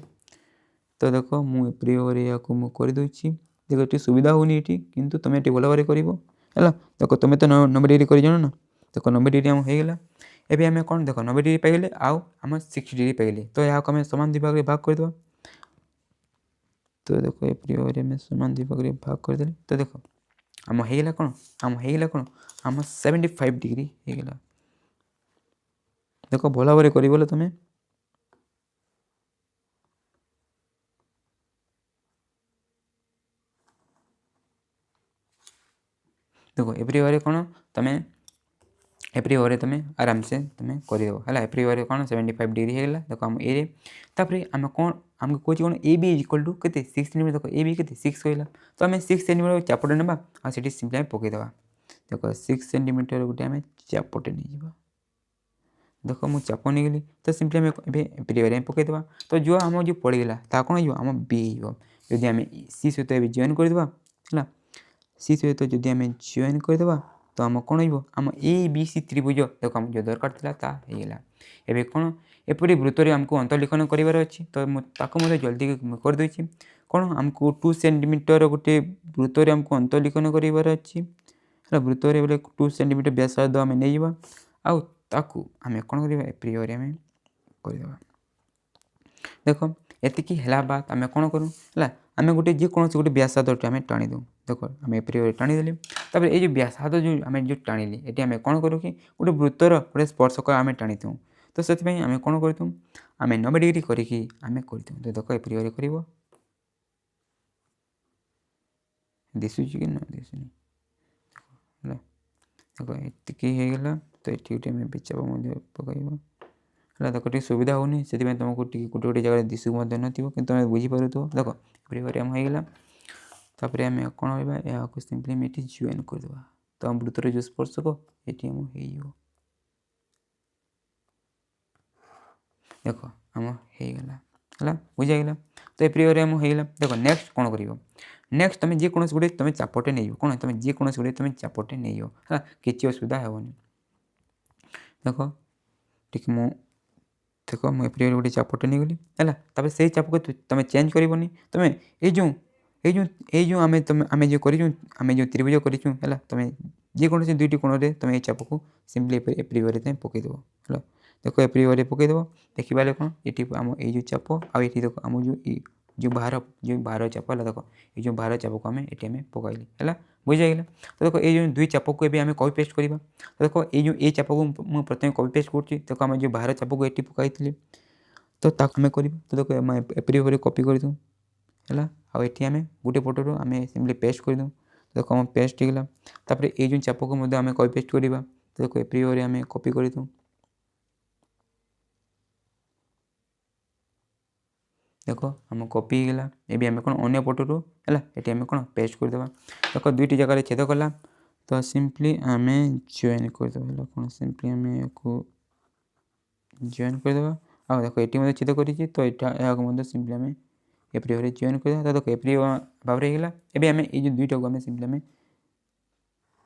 तो देख मुझे या करदे देख ये सुविधा होनी ये कि तुम ये भल भाव कर देख तुम तो 90 डिग्री कर जान ना देख 90 डिग्री आम होगा एवं आम कौन देख 90 डिग्री पाइले आउ आम 60 डिग्री पाइले तो यहाँ आम सामान दुई भाग भाग करदे। तो देखो एप्रिय आम सामान दुई भाग भाग करदे तो देख आम होगा कौन आम होगा कौन आम 75 डिग्री होगा देख भल भाव कर तुम देखो एप्रिय कौन तुम एप्रिय तुम आराम से तुम करदेव है एप्रिय कौन 75 डिग्री होगा देख आम ए आम कौन आमको कौन कौन ए बी इक्वल टू के 6 सेंटीमीटर देख ए बी के 6 कहला तो आम 6 सेंटीमीटर चापटे ना आगे सिंपली पकईदे देख 6 सेंटीमीटर गोटे आम चापटे नहीं देख मुझे चाप नहीं गली तो सिंपली आम एप्रिय पकईदे तो जो आम जो पड़ेगा कौन हो आम बी होदी आम सी सहित जॉइन करदे है सी सहित जदि आम जॉइन करदे तो आम कौन हो आम ए बी सी त्रिभुज देखो आम जो दरकार था होगा एवं कौन एपरी वृत्तरे आमको अंतर्लिखन करार अच्छी तो मुझे जल्दी करदे कौन आमको 2 सेंटीमीटर गोटे वृत्तरे आमको अंतर्लिखन करार अच्छी है वृत्तरे बोले 2 सेंटीमीटर व्यासार्ध आम नहीं आउ ताकू आम कौन कर एप्रिय आम करदे देख एतिकी है बात आम कौन करूँ है आम गोटे जेकोसी गोटे व्यासार्ध आम टाणी दू देख आम एप्रिय टाणीदेली तापर ये व्यासार्ध जो आम जो टाणिली ये आम कौन करूँ कि गोटे वृत्तर गोटे स्पर्शक आम टाणी तो से आम कौन करूँ आम 90 डिग्री करके आम कर तो देख एप्रिय कर दिशुच कि न दिशुनी देख ये होगा तो ये गोटे आम चाप पकड़ है देख टे सुविधा होनी से तुमको गोटे गोटे जगह दिशु नथो कि तुम बुझीपार देख एप्रिय आम होगा तापर आम कौन होगा या सिंपली ये जॉइन करदे तो आम वृत्तर जो स्पर्शक ये आम हो देख आम होगा है बुझागला तो एप्रिय आम होगा देख नेक्स्ट कौन कर नेक्स्ट तुम जेकोसी गोटे तुम चापटे नहीं कौन तुम जेकोसी गोटे तुम चापटे नहीं है किसी असुविधा हेनी देख ठीक मु देख मुझे एप्रिय गोटे चापटे नहीं गली है से चाप को तुम चेंज करनी तुम ये आम तुम आम जो आम जो त्रिभुज कर तुम जेकोसी दुईटी कोण में तुम ये चाप को सिंपली एप्रिय तुम पकईदेव है देख एप्रिय पकईदेव देखिए कौन ये आम ये चाप आई देख आम जो बाहर चाप है देख ये जो बाहर चाप को आम ये पकईली है बुझागला तो देख ये दुई चाप को एवं कपी पेस्ट करवा तो देख ये चाप को मुझे प्रथम कपी पेस्ट कर देख आम जो बाहर चाप को ये पकई तो आम कर तो देख आम एप्रिय कपी कर है आम गोटे पटर आम सिंपली पेस्ट करदूँ देख आम पेस्ट होगा तापर ये जो चाप को आम कपी पेस्ट करवा तो देख एप्रिय आम कपी करदूँ देख आम कपी होगा ये आम कौन अन्य पटर है ये आम कौन पेस्ट करदे देख दुईटी जगह छेद कला तो सिंपली आम जॉइन करदे कौन सिंपली आम जॉइन करदेवा आ देख ये छेद कर तो यहाँ सिंपली आम एपरी भाव जॉइन करदेवा तो देख एपरी भाव होगा एवं आम ये दुईटा को आम सिंपली आम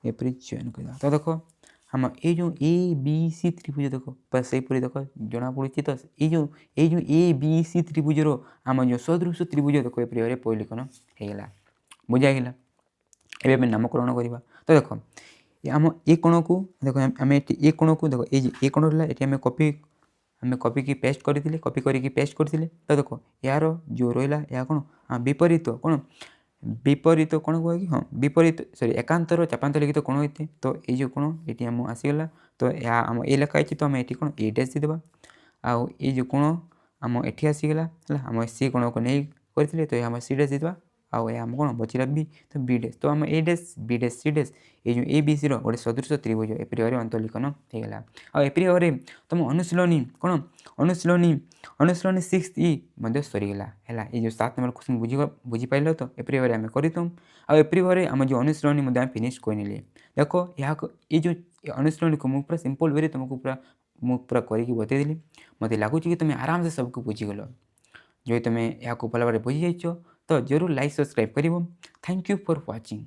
एपरी जॉइन करदेवा तो देख आम ये जो ए बी सी त्रिभुज देख बस सहीपरी देख जना पड़ी तो ये जो ए बी सी त्रिभुजर आम जो सदृश त्रिभुज देख एपरी भाव परिलिखन होगा बुझागला एवं नामकरण करवा तो देख आम ए कोण को देख आम ए कोण को देख ये कोण रहा ये आम कॉपी की पेस्ट करते कॉपी करके पेस्ट करते तो देख यार जो रहा या कौन विपरीत कौन विपरीत कौन कहे कि हाँ विपरीत सॉरी एकांतर चापांतर लिखित कौन होते तो ये जो कौन ये आम आसीगला तो या आम ए लिखाई तो आम ये कौन ए डैश देदेबा आउ ये जो कौन आम एठी आसीगला आम सी कौन को नहीं करते तो आम सी डैश देदेबा आउ आम कौन बचला बी तो बी डैश तो आम A dash B dash C dash ये जो ए बी सी रोटे सदृश त्रिभुज एपरी भाव अंतर्लिखन होगा आएपरी भाव तुम अनुशीलनी कौन अनुशीलनी 6 ई सरीगला है ये जो 7 नंबर क्वेश्चन बुझीपार तो एपरी भाव आम करतुम आएपरी भाव आम जो अनुशीलनी फिनिश करने देख ये जो अनुशीलनी को मुझे पूरा सिंपल वे तुमको पूरा करके बतईदेली मत लगुच कि तुम आराम से सबको बुझीगल जो तुम यहाँ भल भाव बुझी जाइछ तो जरूर लाइक सब्सक्राइब कर थैंक यू फॉर वाचिंग।